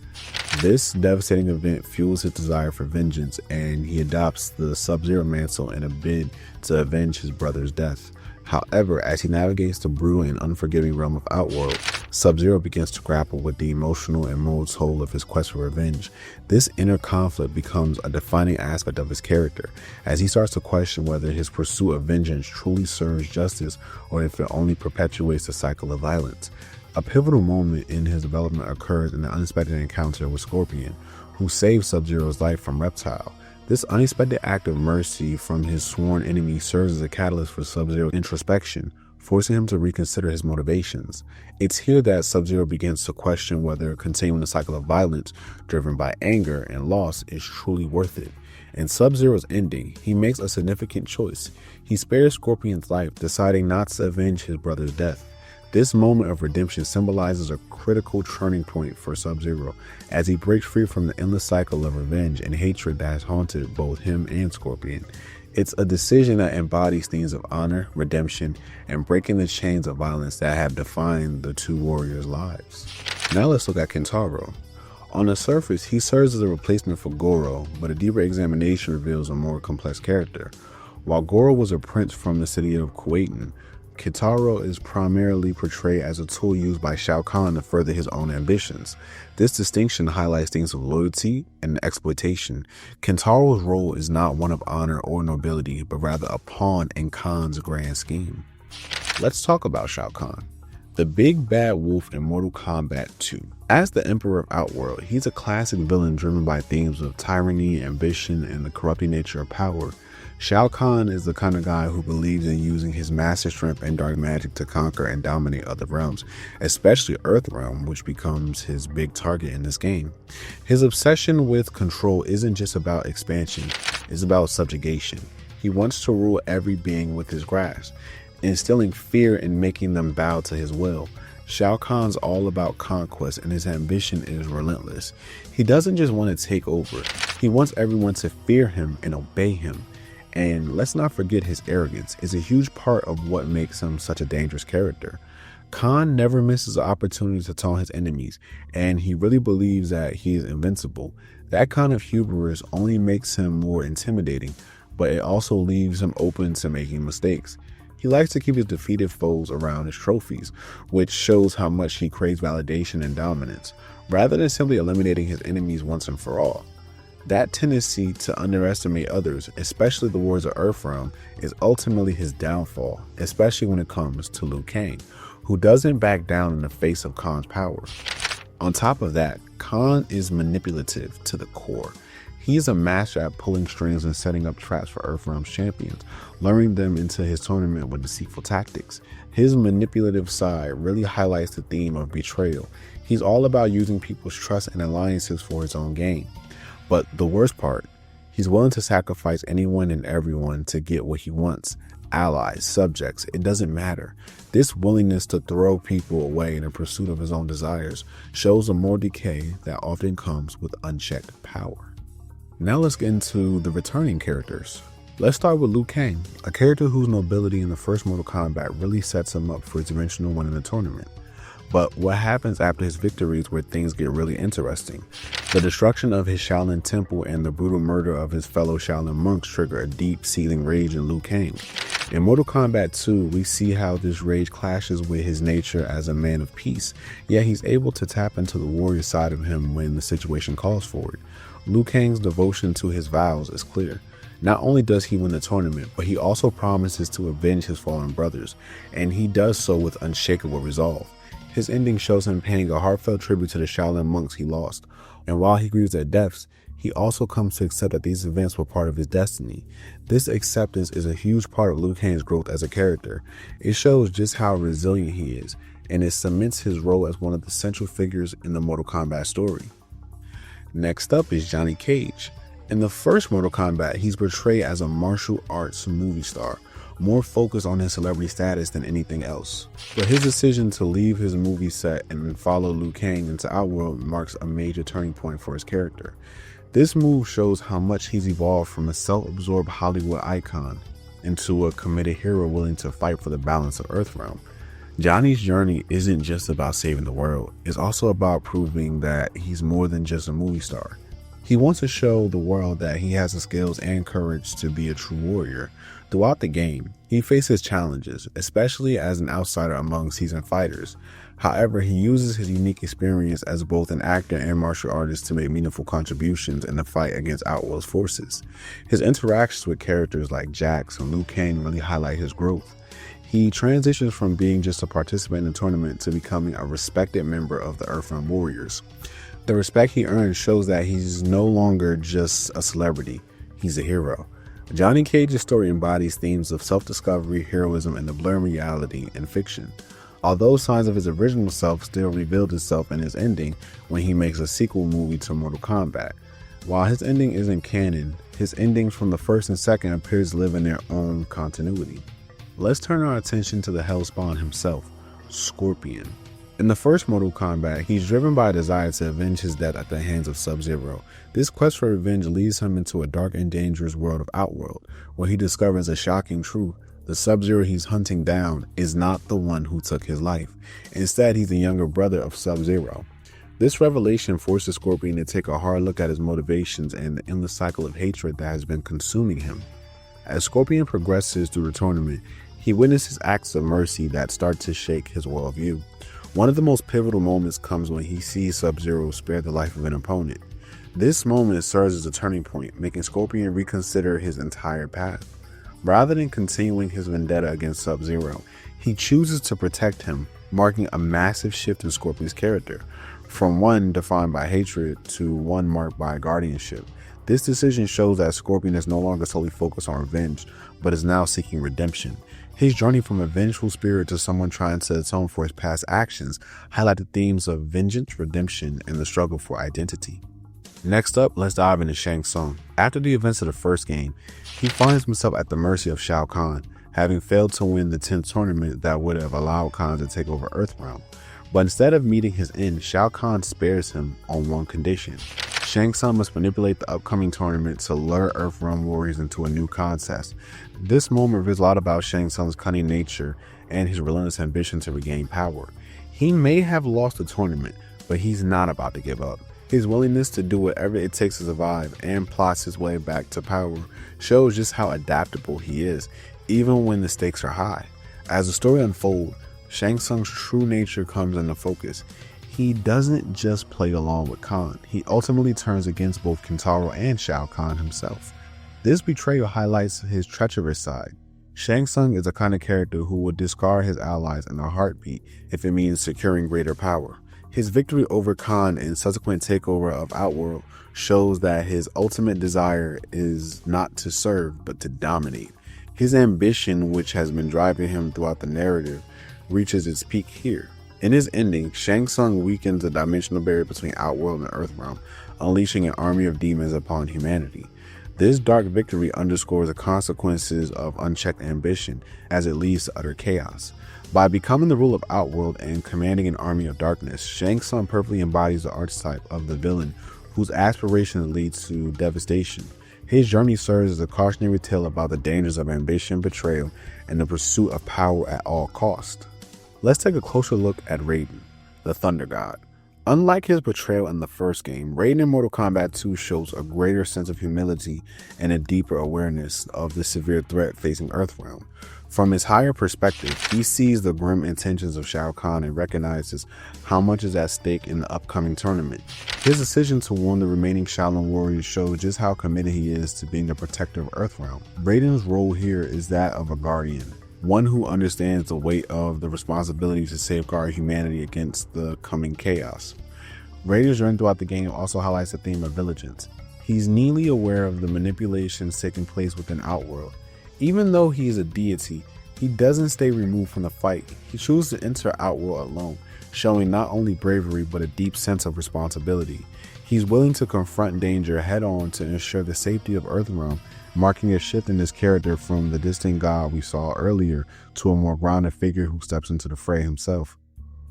This devastating event fuels his desire for vengeance, and he adopts the Sub-Zero mantle in a bid to avenge his brother's death. However, as he navigates the brutal and unforgiving realm of Outworld, Sub-Zero begins to grapple with the emotional and moral toll of his quest for revenge. This inner conflict becomes a defining aspect of his character, as he starts to question whether his pursuit of vengeance truly serves justice or if it only perpetuates the cycle of violence. A pivotal moment in his development occurs in the unexpected encounter with Scorpion, who saves Sub-Zero's life from Reptile. This unexpected act of mercy from his sworn enemy serves as a catalyst for Sub-Zero's introspection, forcing him to reconsider his motivations. It's here that Sub-Zero begins to question whether continuing the cycle of violence driven by anger and loss is truly worth it. In Sub-Zero's ending, he makes a significant choice. He spares Scorpion's life, deciding not to avenge his brother's death. This moment of redemption symbolizes a critical turning point for Sub-Zero as he breaks free from the endless cycle of revenge and hatred that has haunted both him and Scorpion. It's a decision that embodies themes of honor, redemption, and breaking the chains of violence that have defined the two warriors' lives. Now let's look at Kentaro. On the surface, he serves as a replacement for Goro, but a deeper examination reveals a more complex character. While Goro was a prince from the city of Kuwaitan, Kentaro is primarily portrayed as a tool used by Shao Kahn to further his own ambitions. This distinction highlights themes of loyalty and exploitation. Kentaro's role is not one of honor or nobility, but rather a pawn in Kahn's grand scheme. Let's talk about Shao Kahn, the big bad wolf in Mortal Kombat II. As the Emperor of Outworld, he's a classic villain driven by themes of tyranny, ambition, and the corrupting nature of power. Shao Kahn is the kind of guy who believes in using his master strength and dark magic to conquer and dominate other realms, especially Earthrealm, which becomes his big target in this game. His obsession with control isn't just about expansion, it's about subjugation. He wants to rule every being with his grasp, instilling fear and making them bow to his will. Shao Kahn's all about conquest, and his ambition is relentless. He doesn't just want to take over, he wants everyone to fear him and obey him. And let's not forget his arrogance is a huge part of what makes him such a dangerous character. Kahn never misses an opportunity to taunt his enemies, and he really believes that he is invincible. That kind of hubris only makes him more intimidating, but it also leaves him open to making mistakes. He likes to keep his defeated foes around his trophies, which shows how much he craves validation and dominance, rather than simply eliminating his enemies once and for all. That tendency to underestimate others, especially the warriors of Earthrealm, is ultimately his downfall, especially when it comes to Liu Kang, who doesn't back down in the face of Khan's power. On top of that, Khan is manipulative to the core. He is a master at pulling strings and setting up traps for Earthrealm's champions, luring them into his tournament with deceitful tactics. His manipulative side really highlights the theme of betrayal. He's all about using people's trust and alliances for his own gain. But the worst part, he's willing to sacrifice anyone and everyone to get what he wants. Allies, subjects, it doesn't matter. This willingness to throw people away in the pursuit of his own desires shows a moral decay that often comes with unchecked power. Now let's get into the returning characters. Let's start with Liu Kang, a character whose nobility in the first Mortal Kombat really sets him up for his eventual win in the tournament. But what happens after his victory is where things get really interesting. The destruction of his Shaolin temple and the brutal murder of his fellow Shaolin monks trigger a deep-seething rage in Liu Kang. In Mortal Kombat 2, we see how this rage clashes with his nature as a man of peace, yet he's able to tap into the warrior side of him when the situation calls for it. Liu Kang's devotion to his vows is clear. Not only does he win the tournament, but he also promises to avenge his fallen brothers, and he does so with unshakable resolve. His ending shows him paying a heartfelt tribute to the Shaolin monks he lost, and while he grieves their deaths, he also comes to accept that these events were part of his destiny. This acceptance is a huge part of Liu Kang's growth as a character. It shows just how resilient he is, and it cements his role as one of the central figures in the Mortal Kombat story. Next up is Johnny Cage. In the first Mortal Kombat, he's portrayed as a martial arts movie star, more focused on his celebrity status than anything else. But his decision to leave his movie set and follow Liu Kang into Outworld marks a major turning point for his character. This move shows how much he's evolved from a self-absorbed Hollywood icon into a committed hero willing to fight for the balance of Earthrealm. Johnny's journey isn't just about saving the world, it's also about proving that he's more than just a movie star. He wants to show the world that he has the skills and courage to be a true warrior. Throughout the game, he faces challenges, especially as an outsider among seasoned fighters. However, he uses his unique experience as both an actor and martial artist to make meaningful contributions in the fight against Outworld's forces. His interactions with characters like Jax and Liu Kang really highlight his growth. He transitions from being just a participant in the tournament to becoming a respected member of the Earthrealm Warriors. The respect he earns shows that he's no longer just a celebrity, he's a hero. Johnny Cage's story embodies themes of self-discovery, heroism, and the blurred reality in fiction. Although signs of his original self still revealed itself in his ending when he makes a sequel movie to Mortal Kombat. While his ending isn't canon, his endings from the first and second appear to live in their own continuity. Let's turn our attention to the Hellspawn himself, Scorpion. In the first Mortal Kombat, he's driven by a desire to avenge his death at the hands of Sub-Zero. This quest for revenge leads him into a dark and dangerous world of Outworld, where he discovers a shocking truth. The Sub-Zero he's hunting down is not the one who took his life. Instead, he's the younger brother of Sub-Zero. This revelation forces Scorpion to take a hard look at his motivations and the endless cycle of hatred that has been consuming him. As Scorpion progresses through the tournament, he witnesses acts of mercy that start to shake his worldview. One of the most pivotal moments comes when he sees Sub-Zero spare the life of an opponent. This moment serves as a turning point, making Scorpion reconsider his entire path. Rather than continuing his vendetta against Sub-Zero, he chooses to protect him, marking a massive shift in Scorpion's character, from one defined by hatred to one marked by guardianship. This decision shows that Scorpion is no longer solely focused on revenge, but is now seeking redemption. His journey from a vengeful spirit to someone trying to atone for his past actions highlight the themes of vengeance, redemption, and the struggle for identity. Next up, let's dive into Shang Tsung. After the events of the first game, he finds himself at the mercy of Shao Kahn, having failed to win the 10th tournament that would have allowed Kahn to take over Earthrealm. But instead of meeting his end, Shao Kahn spares him on one condition. Shang Tsung must manipulate the upcoming tournament to lure Earthrealm warriors into a new contest. This moment reveals a lot about Shang Tsung's cunning nature and his relentless ambition to regain power. He may have lost the tournament, but he's not about to give up. His willingness to do whatever it takes to survive and plots his way back to power shows just how adaptable he is. even when the stakes are high. As the story unfolds, Shang Tsung's true nature comes into focus. He doesn't just play along with Kahn, he ultimately turns against both Kintaro and Shao Kahn himself. This betrayal highlights his treacherous side. Shang Tsung is the kind of character who would discard his allies in a heartbeat if it means securing greater power. His victory over Kahn and subsequent takeover of Outworld shows that his ultimate desire is not to serve, but to dominate. His ambition, which has been driving him throughout the narrative, reaches its peak here. In his ending, Shang Tsung weakens the dimensional barrier between Outworld and Earthrealm, unleashing an army of demons upon humanity. This dark victory underscores the consequences of unchecked ambition as it leads to utter chaos. By becoming the ruler of Outworld and commanding an army of darkness, Shang Tsung perfectly embodies the archetype of the villain whose aspirations lead to devastation. His journey serves as a cautionary tale about the dangers of ambition, betrayal, and the pursuit of power at all costs. Let's take a closer look at Raiden, the Thunder God. Unlike his portrayal in the first game, Raiden in Mortal Kombat 2 shows a greater sense of humility and a deeper awareness of the severe threat facing Earthrealm. From his higher perspective, he sees the grim intentions of Shao Kahn and recognizes how much is at stake in the upcoming tournament. His decision to warn the remaining Shaolin warriors shows just how committed he is to being the protector of Earthrealm. Raiden's role here is that of a guardian, one who understands the weight of the responsibility to safeguard humanity against the coming chaos. Raiden's journey throughout the game also highlights the theme of vigilance. He's keenly aware of the manipulations taking place within Outworld. Even though he is a deity, he doesn't stay removed from the fight. He chooses to enter Outworld alone, showing not only bravery but a deep sense of responsibility. He's willing to confront danger head-on to ensure the safety of Earthrealm, marking a shift in his character from the distant god we saw earlier to a more grounded figure who steps into the fray himself.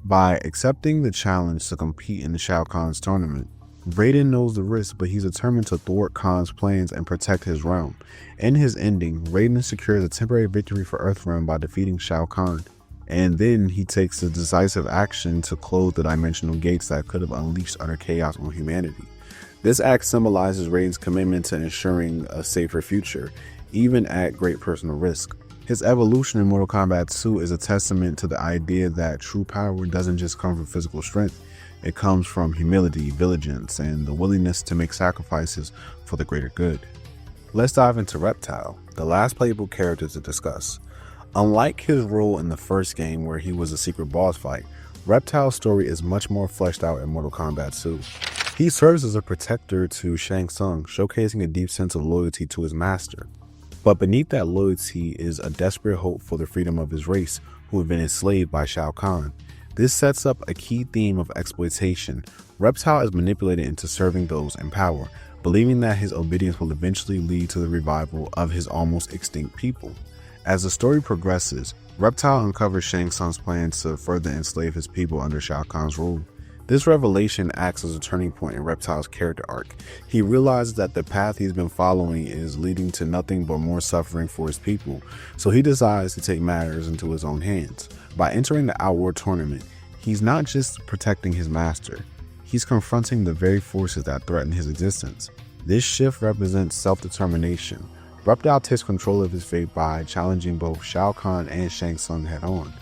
By accepting the challenge to compete in the Shao Kahn's tournament, Raiden knows the risk, but he's determined to thwart Kahn's plans and protect his realm. In his ending, Raiden secures a temporary victory for Earthrealm by defeating Shao Kahn, and then he takes a decisive action to close the dimensional gates that could have unleashed utter chaos on humanity. This act symbolizes Raiden's commitment to ensuring a safer future, even at great personal risk. His evolution in Mortal Kombat 2 is a testament to the idea that true power doesn't just come from physical strength, it comes from humility, vigilance, and the willingness to make sacrifices for the greater good. Let's dive into Reptile, the last playable character to discuss. Unlike his role in the first game where he was a secret boss fight, Reptile's story is much more fleshed out in Mortal Kombat 2. He serves as a protector to Shang Tsung, showcasing a deep sense of loyalty to his master. But beneath that loyalty is a desperate hope for the freedom of his race, who have been enslaved by Shao Kahn. This sets up a key theme of exploitation. Reptile is manipulated into serving those in power, believing that his obedience will eventually lead to the revival of his almost extinct people. As the story progresses, Reptile uncovers Shang Tsung's plans to further enslave his people under Shao Kahn's rule. This revelation acts as a turning point in Reptile's character arc. He realizes that the path he's been following is leading to nothing but more suffering for his people, so he decides to take matters into his own hands. By entering the Outworld tournament, he's not just protecting his master, he's confronting the very forces that threaten his existence. This shift represents self-determination. Reptile takes control of his fate by challenging both Shao Kahn and Shang Tsung head-on.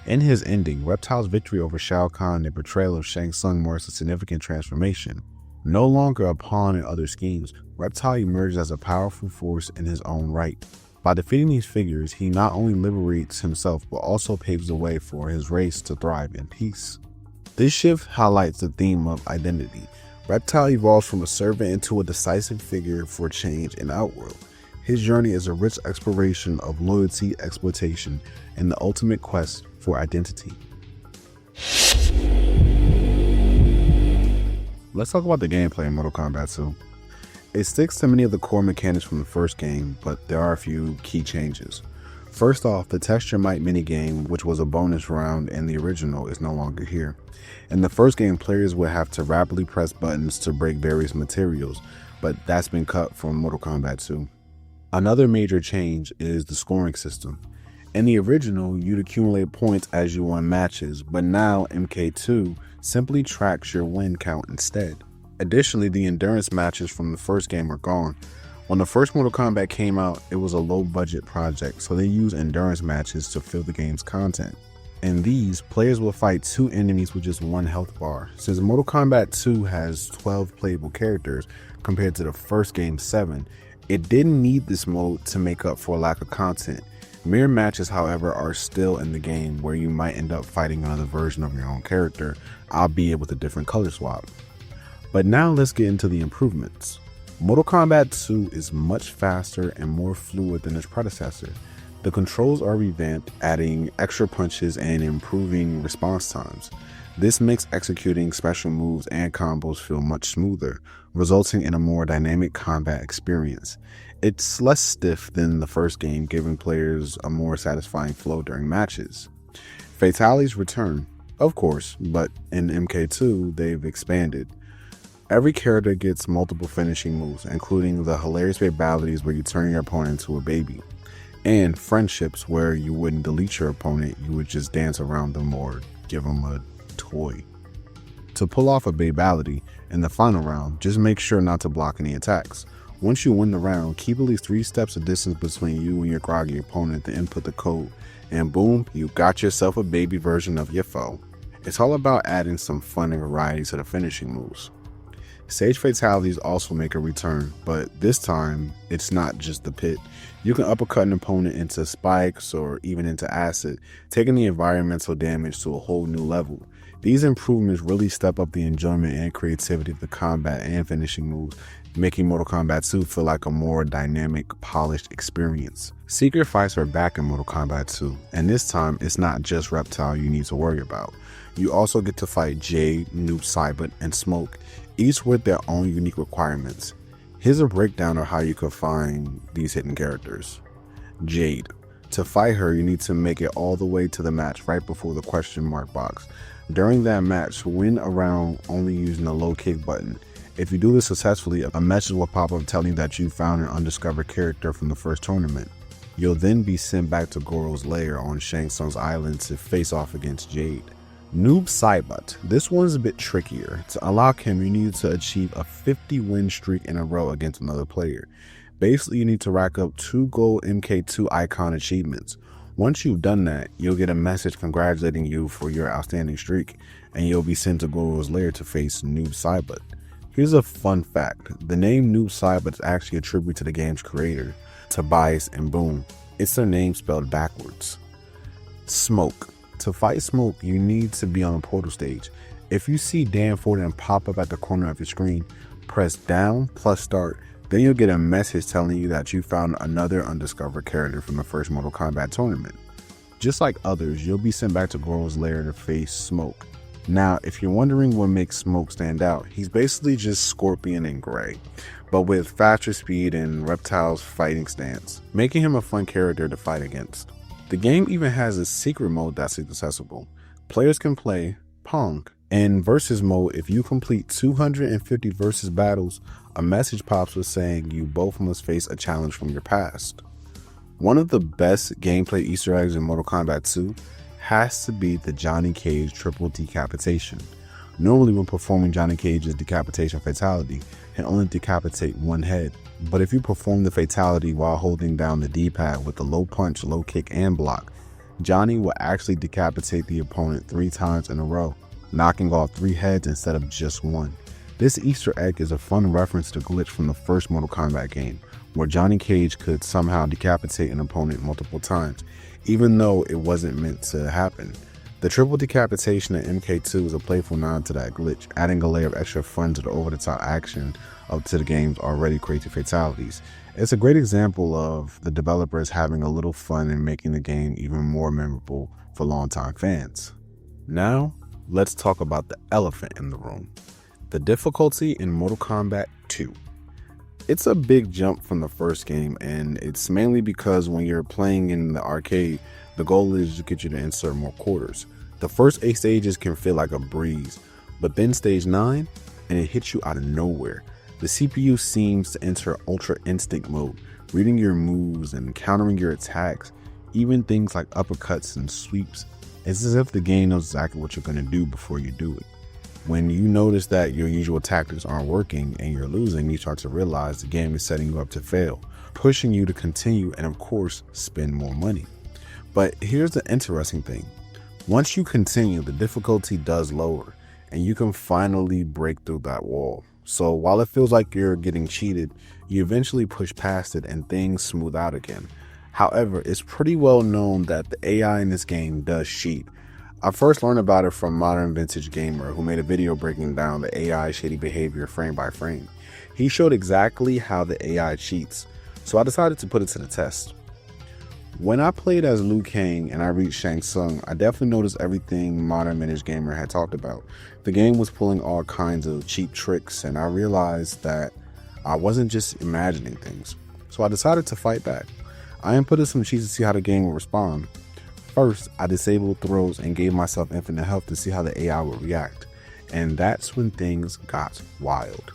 In his ending, Reptile's victory over Shao Kahn and the betrayal of Shang Tsung marks a significant transformation. No longer a pawn in other schemes, Reptile emerges as a powerful force in his own right. By defeating these figures, he not only liberates himself but also paves the way for his race to thrive in peace. This shift highlights the theme of identity. Reptile evolves from a servant into a decisive figure for change in Outworld. His journey is a rich exploration of loyalty, exploitation, and the ultimate quest for identity. Let's talk about the gameplay in Mortal Kombat 2. It sticks to many of the core mechanics from the first game, but there are a few key changes. First off, the texture might minigame, which was a bonus round in the original, is no longer here. In the first game, players would have to rapidly press buttons to break various materials, but that's been cut from Mortal Kombat 2. Another major change is the scoring system. In the original, you'd accumulate points as you won matches, but now MK2 simply tracks your win count instead. Additionally, the endurance matches from the first game are gone. When the first Mortal Kombat came out, it was a low-budget project, so they used endurance matches to fill the game's content. In these, players will fight 2 enemies with just 1 health bar. Since Mortal Kombat 2 has 12 playable characters compared to the first game's 7, it didn't need this mode to make up for a lack of content. Mirror matches, however, are still in the game, where you might end up fighting another version of your own character, albeit with a different color swap. But now let's get into the improvements. Mortal Kombat 2 is much faster and more fluid than its predecessor. The controls are revamped, adding extra punches and improving response times. This makes executing special moves and combos feel much smoother, resulting in a more dynamic combat experience. It's less stiff than the first game, giving players a more satisfying flow during matches. Fatalities return, of course, but in MK2 they've expanded. Every character gets multiple finishing moves, including the hilarious babalities where you turn your opponent into a baby, and friendships where you wouldn't delete your opponent, you would just dance around them or give them a toy. To pull off a babality in the final round, just make sure not to block any attacks. Once you win the round, keep at least 3 steps of distance between you and your groggy opponent to input the code, and boom, you got yourself a baby version of your foe. It's all about adding some fun and variety to the finishing moves. Stage fatalities also make a return, but this time it's not just the pit. You can uppercut an opponent into spikes or even into acid, taking the environmental damage to a whole new level. These improvements really step up the enjoyment and creativity of the combat and finishing moves, making Mortal Kombat 2 feel like a more dynamic, polished experience. Secret fights are back in Mortal Kombat 2, and this time it's not just Reptile you need to worry about. You also get to fight Jade, Noob Saibot, and Smoke, each with their own unique requirements. Here's a breakdown of how you can find these hidden characters. Jade. To fight her, you need to make it all the way to the match right before the question mark box. During that match, win a round only using the low kick button. If you do this successfully, a message will pop up telling you that you found an undiscovered character from the first tournament. You'll then be sent back to Goro's lair on Shang Tsung's island to face off against Jade. Noob Saibot. This one's a bit trickier. To unlock him, you need to achieve a 50 win streak in a row against another player. Basically, you need to rack up 2 gold MK2 icon achievements. Once you've done that, you'll get a message congratulating you for your outstanding streak, and you'll be sent to Goro's lair to face Noob Saibot. Here's a fun fact. The name Noob Saibot is actually a tribute to the game's creator, Tobias and Boom. It's their name spelled backwards. Smoke. To fight Smoke, you need to be on a portal stage. If you see Dan Forden pop up at the corner of your screen, press down plus start. Then you'll get a message telling you that you found another undiscovered character from the first Mortal Kombat tournament. Just like others, you'll be sent back to Goro's lair to face Smoke. Now, if you're wondering what makes Smoke stand out, he's basically just Scorpion in gray, but with faster speed and Reptile's fighting stance, making him a fun character to fight against. The game even has a secret mode that's accessible. Players can play Pong. In versus mode, if you complete 250 versus battles, a message pops with saying you both must face a challenge from your past. One of the best gameplay Easter eggs in Mortal Kombat 2 has to be the Johnny Cage triple decapitation. Normally when performing Johnny Cage's decapitation fatality, he'll only decapitate 1 head. But if you perform the fatality while holding down the D-pad with the low punch, low kick, and block, Johnny will actually decapitate the opponent 3 times in a row, knocking off 3 heads instead of just 1. This Easter egg is a fun reference to glitch from the first Mortal Kombat game, where Johnny Cage could somehow decapitate an opponent multiple times, even though it wasn't meant to happen. The triple decapitation in MK2 is a playful nod to that glitch, adding a layer of extra fun to the over-the-top action up to the game's already crazy fatalities. It's a great example of the developers having a little fun and making the game even more memorable for longtime fans. Now, let's talk about the elephant in the room. The difficulty in Mortal Kombat 2. It's a big jump from the first game, and it's mainly because when you're playing in the arcade, the goal is to get you to insert more quarters. The first 8 stages can feel like a breeze, but then stage 9, and it hits you out of nowhere. The CPU seems to enter Ultra Instinct mode, reading your moves and countering your attacks, even things like uppercuts and sweeps. It's as if the game knows exactly what you're going to do before you do it. When you notice that your usual tactics aren't working and you're losing, you start to realize the game is setting you up to fail, pushing you to continue and of course spend more money. But here's the interesting thing. Once you continue, the difficulty does lower and you can finally break through that wall. So while it feels like you're getting cheated, you eventually push past it and things smooth out again. However, it's pretty well known that the AI in this game does cheat. I first learned about it from Modern Vintage Gamer, who made a video breaking down the AI shady behavior frame by frame. He showed exactly how the AI cheats, so I decided to put it to the test. When I played as Liu Kang and I reached Shang Tsung, I definitely noticed everything Modern Vintage Gamer had talked about. The game was pulling all kinds of cheap tricks, and I realized that I wasn't just imagining things. So I decided to fight back. I inputted some cheats to see how the game would respond. First, I disabled throws and gave myself infinite health to see how the AI would react. And that's when things got wild.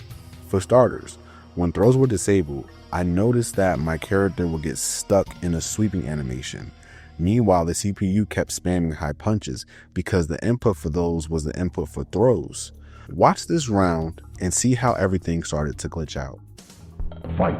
For starters, when throws were disabled, I noticed that my character would get stuck in a sweeping animation. Meanwhile, the CPU kept spamming high punches because the input for those was the input for throws. Watch this round and see how everything started to glitch out. Fight.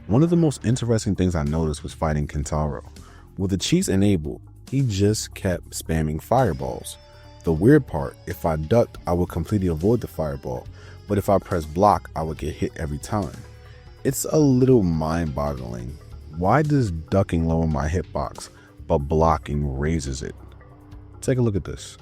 One of the most interesting things I noticed was fighting Kentaro. With the cheats enabled, he just kept spamming fireballs. The weird part, if I ducked, I would completely avoid the fireball, but if I pressed block, I would get hit every time. It's a little mind-boggling. Why does ducking lower my hitbox, but blocking raises it? Take a look at this.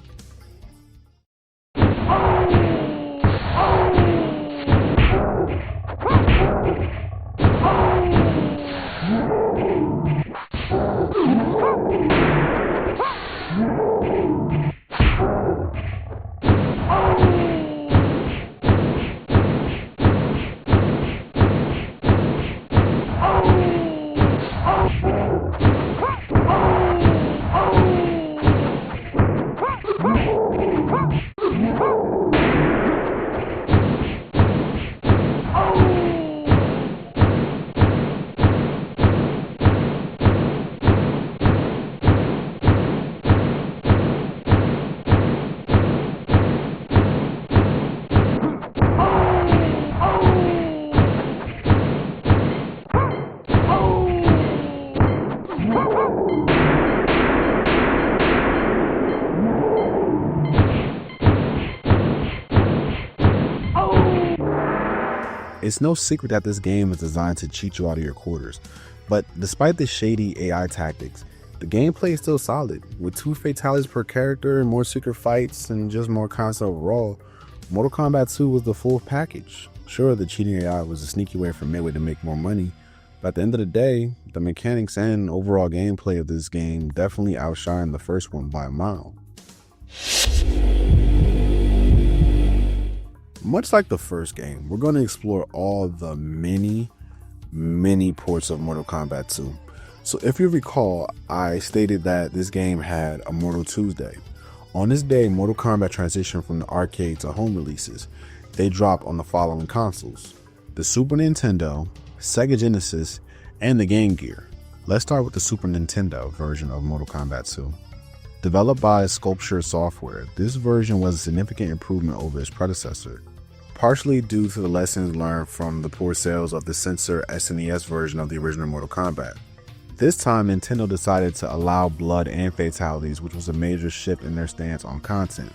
It's no secret that this game is designed to cheat you out of your quarters, but despite the shady AI tactics, the gameplay is still solid. With 2 fatalities per character and more secret fights and just more content overall, Mortal Kombat 2 was the full package. Sure, the cheating AI was a sneaky way for Midway to make more money, but at the end of the day, the mechanics and overall gameplay of this game definitely outshined the first one by a mile. Much like the first game, we're going to explore all the many ports of Mortal Kombat 2. So if you recall, I stated that this game had a Mortal Tuesday. On this day, Mortal Kombat transitioned from the arcade to home releases. They dropped on the following consoles: the Super Nintendo, Sega Genesis, and the Game Gear. Let's start with the Super Nintendo version of Mortal Kombat 2. Developed by Sculpture Software, this version was a significant improvement over its predecessor, partially due to the lessons learned from the poor sales of the censor SNES version of the original Mortal Kombat. This time, Nintendo decided to allow blood and fatalities, which was a major shift in their stance on content.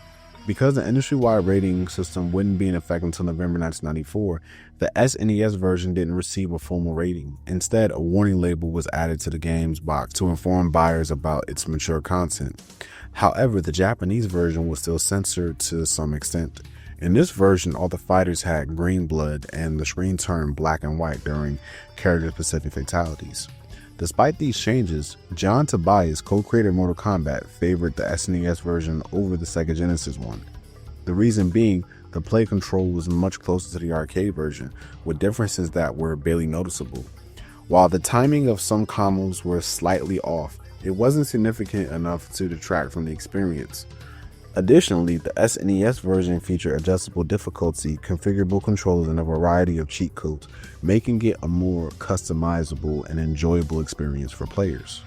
Because the industry-wide rating system wouldn't be in effect until November 1994, the SNES version didn't receive a formal rating. Instead, a warning label was added to the game's box to inform buyers about its mature content. However, the Japanese version was still censored to some extent. In this version, all the fighters had green blood and the screen turned black and white during character-specific fatalities. Despite these changes, John Tobias, co-creator of Mortal Kombat, favored the SNES version over the Sega Genesis one. The reason being, the play control was much closer to the arcade version, with differences that were barely noticeable. While the timing of some combos were slightly off, it wasn't significant enough to detract from the experience. Additionally, the SNES version featured adjustable difficulty, configurable controllers, and a variety of cheat codes, making it a more customizable and enjoyable experience for players.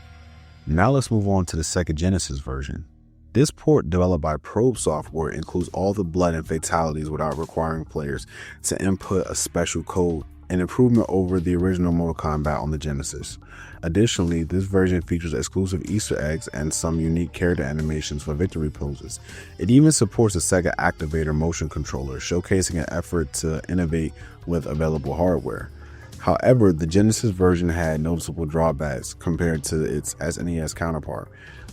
Now let's move on to the Sega Genesis version. This port, developed by Probe Software, includes all the blood and fatalities without requiring players to input a special code, an improvement over the original Mortal Kombat on the Genesis. Additionally, this version features exclusive Easter eggs and some unique character animations for victory poses. It even supports a Sega Activator motion controller, showcasing an effort to innovate with available hardware. However, the Genesis version had noticeable drawbacks compared to its SNES counterpart.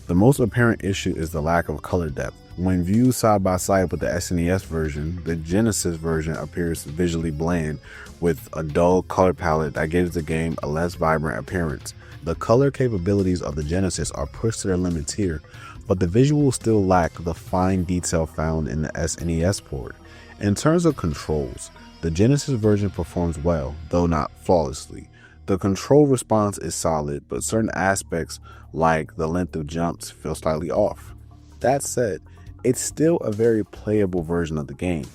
The most apparent issue is the lack of color depth. When viewed side by side with the SNES version, the Genesis version appears visually bland, with a dull color palette that gives the game a less vibrant appearance. The color capabilities of the Genesis are pushed to their limits here, but the visuals still lack the fine detail found in the SNES port. In terms of controls, the Genesis version performs well, though not flawlessly. The control response is solid, but certain aspects, like the length of jumps, feel slightly off. That said, it's still a very playable version of the game.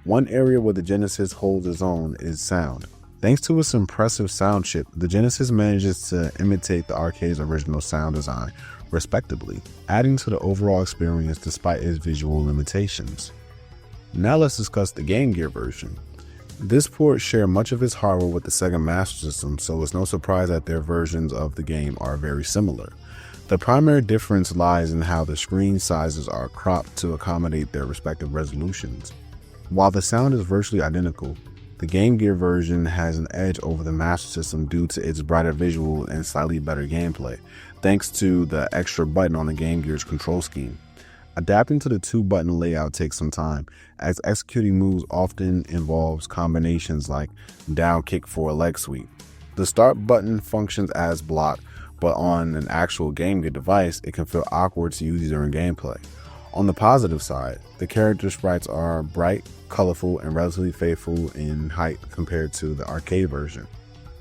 One area where the Genesis holds its own is sound. Thanks to its impressive sound chip, the Genesis manages to imitate the arcade's original sound design, respectively, adding to the overall experience despite its visual limitations. Now let's discuss the Game Gear version. This port shares much of its hardware with the Sega Master System, so it's no surprise that their versions of the game are very similar. The primary difference lies in how the screen sizes are cropped to accommodate their respective resolutions. While the sound is virtually identical, the Game Gear version has an edge over the Master System due to its brighter visual and slightly better gameplay, thanks to the extra button on the Game Gear's control scheme. Adapting to the two-button layout takes some time, as executing moves often involves combinations like down kick for a leg sweep. The start button functions as block, but on an actual Game Gear device, it can feel awkward to use during gameplay. On the positive side, the character sprites are bright, colorful, and relatively faithful in height compared to the arcade version.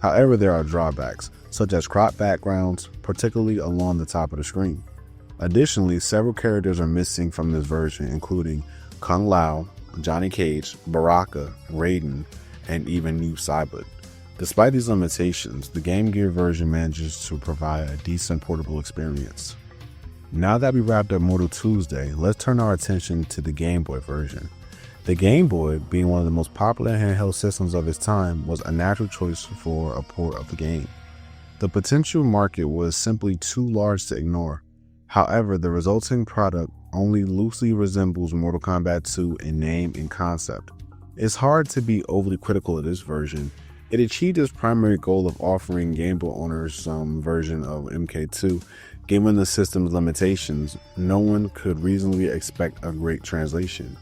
However, there are drawbacks, such as cropped backgrounds, particularly along the top of the screen. Additionally, several characters are missing from this version, including Kung Lao, Johnny Cage, Baraka, Raiden, and even Noob Saibot. Despite these limitations, the Game Gear version manages to provide a decent portable experience. Now that we wrapped up Mortal Tuesday, let's turn our attention to the Game Boy version. The Game Boy, being one of the most popular handheld systems of its time, was a natural choice for a port of the game. The potential market was simply too large to ignore. However, the resulting product only loosely resembles Mortal Kombat II in name and concept. It's hard to be overly critical of this version. It achieved its primary goal of offering Game Boy owners some version of MK2. Given the system's limitations, no one could reasonably expect a great translation.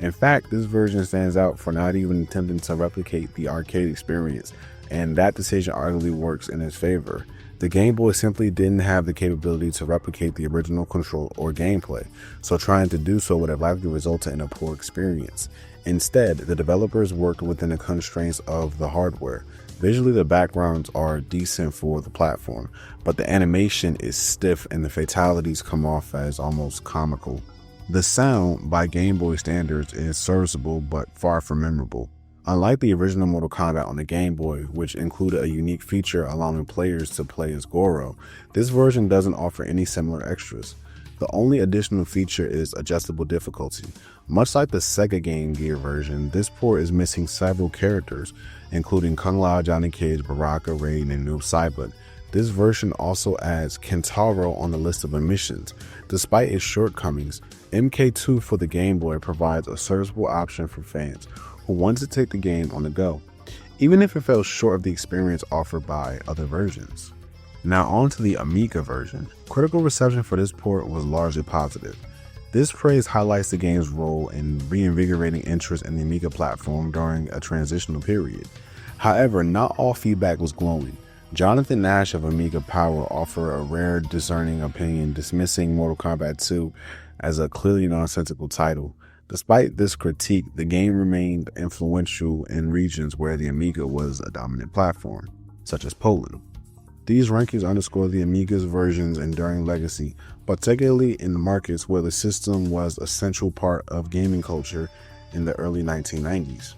In fact, this version stands out for not even attempting to replicate the arcade experience, and that decision arguably works in its favor. The Game Boy simply didn't have the capability to replicate the original control or gameplay, so trying to do so would have likely resulted in a poor experience. Instead, the developers worked within the constraints of the hardware. Visually, the backgrounds are decent for the platform, but the animation is stiff and the fatalities come off as almost comical. The sound, by Game Boy standards, is serviceable but far from memorable. Unlike the original Mortal Kombat on the Game Boy, which included a unique feature allowing players to play as Goro, this version doesn't offer any similar extras. The only additional feature is adjustable difficulty. Much like the Sega Game Gear version, this port is missing several characters, including Kung Lao, Johnny Cage, Baraka, Raiden, and Noob Saibot. This version also adds Kentaro on the list of omissions. Despite its shortcomings, MK2 for the Game Boy provides a serviceable option for fans who want to take the game on the go, even if it fell short of the experience offered by other versions. Now on to the Amiga version. Critical reception for this port was largely positive. This praise highlights the game's role in reinvigorating interest in the Amiga platform during a transitional period. However, not all feedback was glowing. Jonathan Nash of Amiga Power offered a rare discerning opinion, dismissing Mortal Kombat 2 as a clearly nonsensical title. Despite this critique, the game remained influential in regions where the Amiga was a dominant platform, such as Poland. These rankings underscore the Amiga's version's enduring legacy, particularly in the markets where the system was a central part of gaming culture in the early 1990s.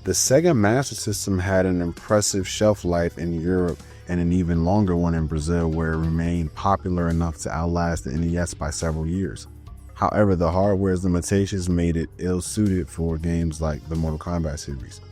The Sega Master System had an impressive shelf life in Europe and an even longer one in Brazil, where it remained popular enough to outlast the NES by several years. However, the hardware's limitations made it ill-suited for games like the Mortal Kombat series.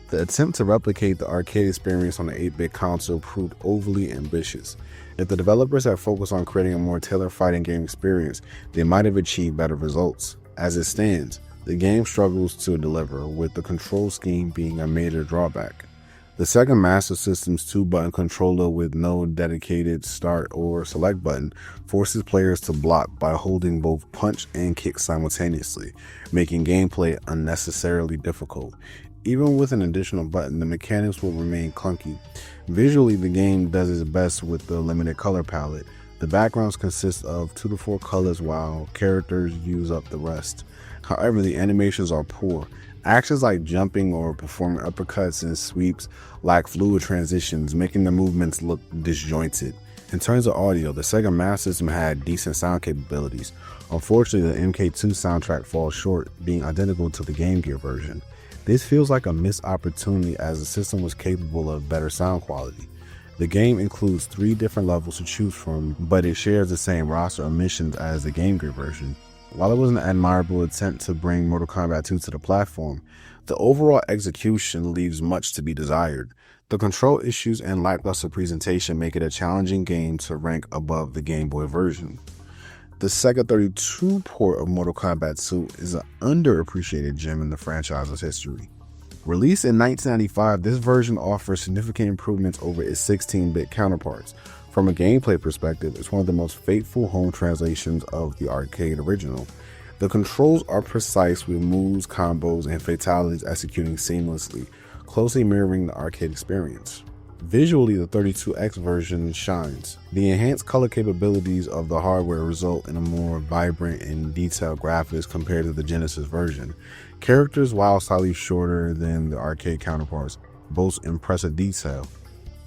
The attempt to replicate the arcade experience on the 8-bit console proved overly ambitious. If the developers had focused on creating a more tailored fighting game experience, they might have achieved better results. As it stands, the game struggles to deliver, with the control scheme being a major drawback. The Sega Master System's 2-button controller with no dedicated start or select button forces players to block by holding both punch and kick simultaneously, making gameplay unnecessarily difficult. Even with an additional button, the mechanics will remain clunky. Visually, the game does its best with the limited color palette. The backgrounds consist of 2 to 4 colors while characters use up the rest. However, the animations are poor. Actions like jumping or performing uppercuts and sweeps lack fluid transitions, making the movements look disjointed. In terms of audio, the Sega Master System had decent sound capabilities. Unfortunately, the MK2 soundtrack falls short, being identical to the Game Gear version. This feels like a missed opportunity, as the system was capable of better sound quality. The game includes 3 different levels to choose from, but it shares the same roster of missions as the Game Gear version. While it was an admirable attempt to bring Mortal Kombat 2 to the platform, the overall execution leaves much to be desired. The control issues and lackluster presentation make it a challenging game to rank above the Game Boy version. The Sega 32 port of Mortal Kombat 2 is an underappreciated gem in the franchise's history. Released in 1995, this version offers significant improvements over its 16-bit counterparts. From a gameplay perspective, it's one of the most faithful home translations of the arcade original. The controls are precise, with moves, combos, and fatalities executing seamlessly, closely mirroring the arcade experience. Visually, the 32X version shines. The enhanced color capabilities of the hardware result in a more vibrant and detailed graphics compared to the Genesis version. Characters, while slightly shorter than the arcade counterparts, boast impressive detail.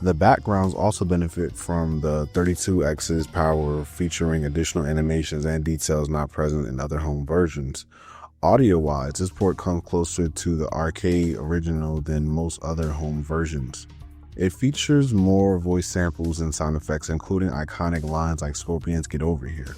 The backgrounds also benefit from the 32X's power, featuring additional animations and details not present in other home versions. Audio-wise, this port comes closer to the arcade original than most other home versions. It features more voice samples and sound effects, including iconic lines like "Scorpions, get over here."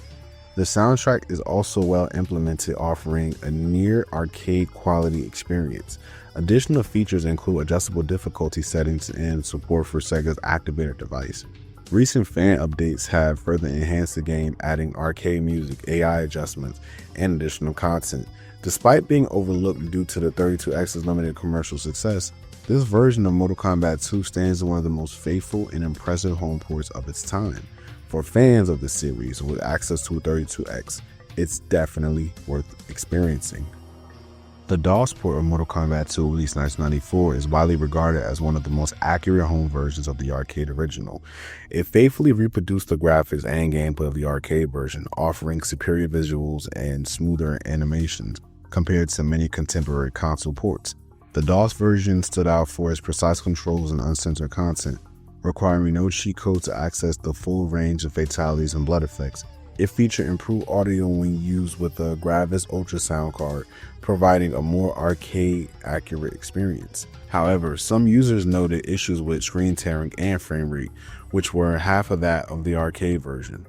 The soundtrack is also well implemented, offering a near arcade quality experience. Additional features include adjustable difficulty settings and support for Sega's Activator device. Recent fan updates have further enhanced the game, adding arcade music, AI adjustments, and additional content. Despite being overlooked due to the 32X's limited commercial success, this version of Mortal Kombat 2 stands as one of the most faithful and impressive home ports of its time. For fans of the series with access to a 32X, it's definitely worth experiencing. The DOS port of Mortal Kombat 2, released in 1994, is widely regarded as one of the most accurate home versions of the arcade original. It faithfully reproduced the graphics and gameplay of the arcade version, offering superior visuals and smoother animations compared to many contemporary console ports. The DOS version stood out for its precise controls and uncensored content, requiring no cheat code to access the full range of fatalities and blood effects. It featured improved audio when used with a Gravis ultrasound card, providing a more arcade-accurate experience. However, some users noted issues with screen tearing and frame rate, which were half of that of the arcade version.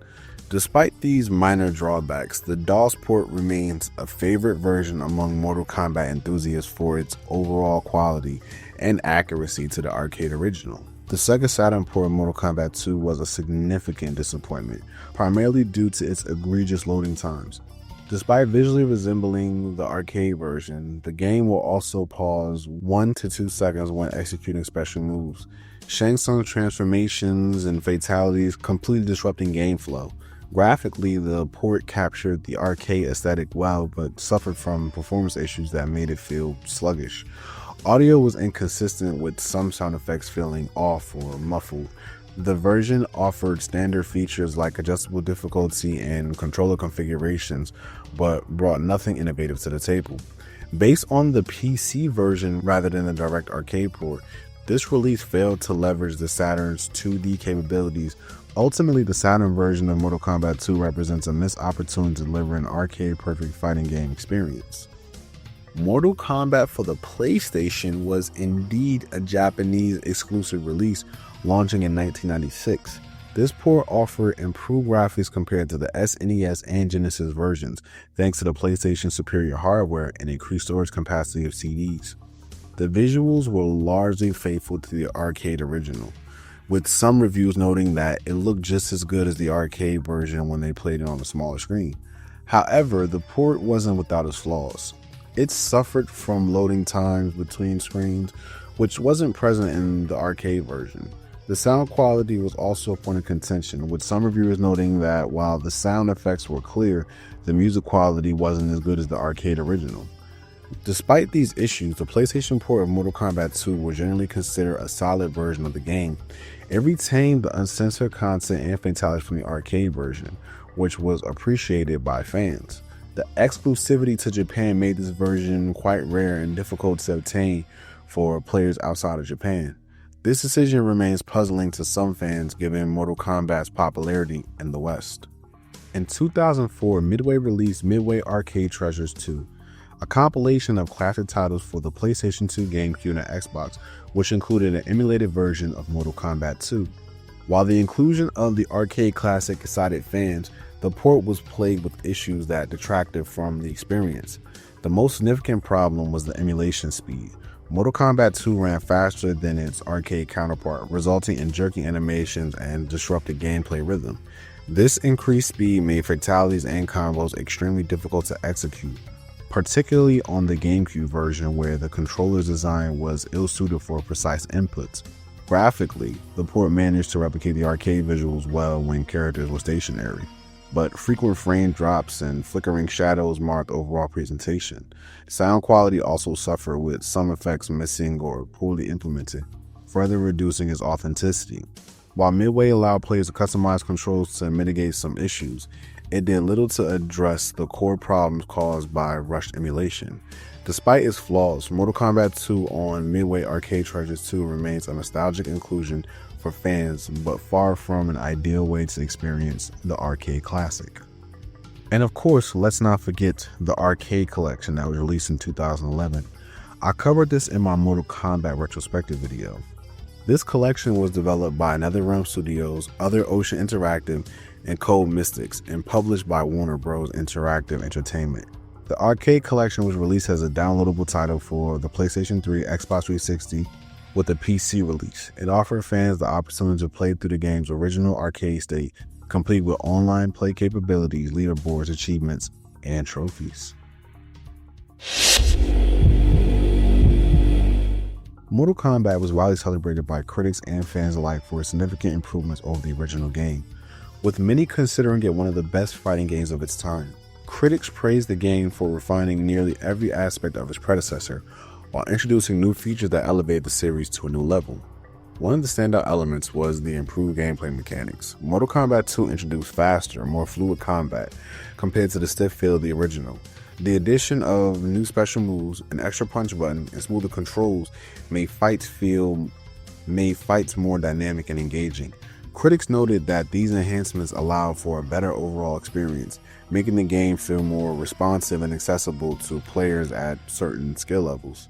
Despite these minor drawbacks, the DOS port remains a favorite version among Mortal Kombat enthusiasts for its overall quality and accuracy to the arcade original. The Sega Saturn port of Mortal Kombat 2 was a significant disappointment, primarily due to its egregious loading times. Despite visually resembling the arcade version, the game will also pause 1 to 2 seconds when executing special moves. Shang Tsung's transformations and fatalities completely disrupting game flow. Graphically, the port captured the arcade aesthetic well, but suffered from performance issues that made it feel sluggish. Audio was inconsistent, with some sound effects feeling off or muffled. The version offered standard features like adjustable difficulty and controller configurations, but brought nothing innovative to the table. Based on the PC version rather than the direct arcade port, this release failed to leverage the Saturn's 2D capabilities. Ultimately, the Saturn version of Mortal Kombat 2 represents a missed opportunity to deliver an arcade-perfect fighting game experience. Mortal Kombat for the PlayStation was indeed a Japanese exclusive release, launching in 1996. This port offered improved graphics compared to the SNES and Genesis versions, thanks to the PlayStation's superior hardware and increased storage capacity of CDs. The visuals were largely faithful to the arcade original, with some reviews noting that it looked just as good as the arcade version when they played it on a smaller screen. However, the port wasn't without its flaws. It suffered from loading times between screens, which wasn't present in the arcade version. The sound quality was also a point of contention, with some reviewers noting that while the sound effects were clear, the music quality wasn't as good as the arcade original. Despite these issues, the PlayStation port of Mortal Kombat 2 was generally considered a solid version of the game. It retained the uncensored content and fatalities from the arcade version, which was appreciated by fans. The exclusivity to Japan made this version quite rare and difficult to obtain for players outside of Japan. This decision remains puzzling to some fans given Mortal Kombat's popularity in the West. In 2004, Midway released Midway Arcade Treasures 2, a compilation of classic titles for the PlayStation 2, GameCube, and Xbox, which included an emulated version of Mortal Kombat 2. While the inclusion of the arcade classic excited fans, the port was plagued with issues that detracted from the experience. The most significant problem was the emulation speed. Mortal Kombat 2 ran faster than its arcade counterpart, resulting in jerky animations and disrupted gameplay rhythm. This increased speed made fatalities and combos extremely difficult to execute, particularly on the GameCube version where the controller's design was ill-suited for precise inputs. Graphically, the port managed to replicate the arcade visuals well when characters were stationary, but frequent frame drops and flickering shadows marked the overall presentation. Sound quality also suffered, with some effects missing or poorly implemented, further reducing its authenticity. While Midway allowed players to customize controls to mitigate some issues, it did little to address the core problems caused by rushed emulation. Despite its flaws, Mortal Kombat 2 on Midway Arcade Treasures 2 remains a nostalgic inclusion for fans, but far from an ideal way to experience the arcade classic. And of course, let's not forget the arcade collection that was released in 2011. I covered this in my Mortal Kombat retrospective video. This collection was developed by NetherRealm Studios, Other Ocean Interactive, and Code Mystics, and published by Warner Bros. Interactive Entertainment. The arcade collection was released as a downloadable title for the PlayStation 3, Xbox 360, with a PC release. It offered fans the opportunity to play through the game's original arcade state, complete with online play capabilities, leaderboards, achievements, and trophies. Mortal Kombat was widely celebrated by critics and fans alike for its significant improvements over the original game, with many considering it one of the best fighting games of its time. Critics praised the game for refining nearly every aspect of its predecessor, while introducing new features that elevated the series to a new level. One of the standout elements was the improved gameplay mechanics. Mortal Kombat 2 introduced faster, more fluid combat compared to the stiff feel of the original. The addition of new special moves, an extra punch button, and smoother controls made fights more dynamic and engaging. Critics noted that these enhancements allowed for a better overall experience, making the game feel more responsive and accessible to players at certain skill levels.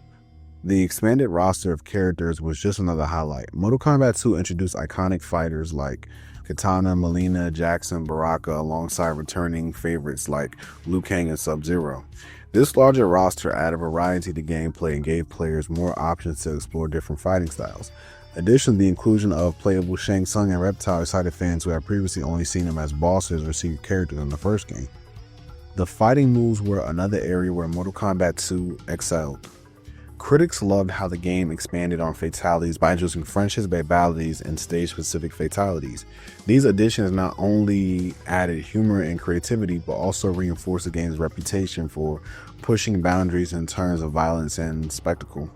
The expanded roster of characters was just another highlight. Mortal Kombat 2 introduced iconic fighters like Kitana, Mileena, Jackson, Baraka, alongside returning favorites like Liu Kang and Sub-Zero. This larger roster added variety to gameplay and gave players more options to explore different fighting styles. Additionally, the inclusion of playable Shang Tsung and Reptile excited fans who had previously only seen them as bosses or secret characters in the first game. The fighting moves were another area where Mortal Kombat 2 excelled. Critics loved how the game expanded on fatalities by introducing friendships, babalities, and stage-specific fatalities. These additions not only added humor and creativity, but also reinforced the game's reputation for pushing boundaries in terms of violence and spectacle.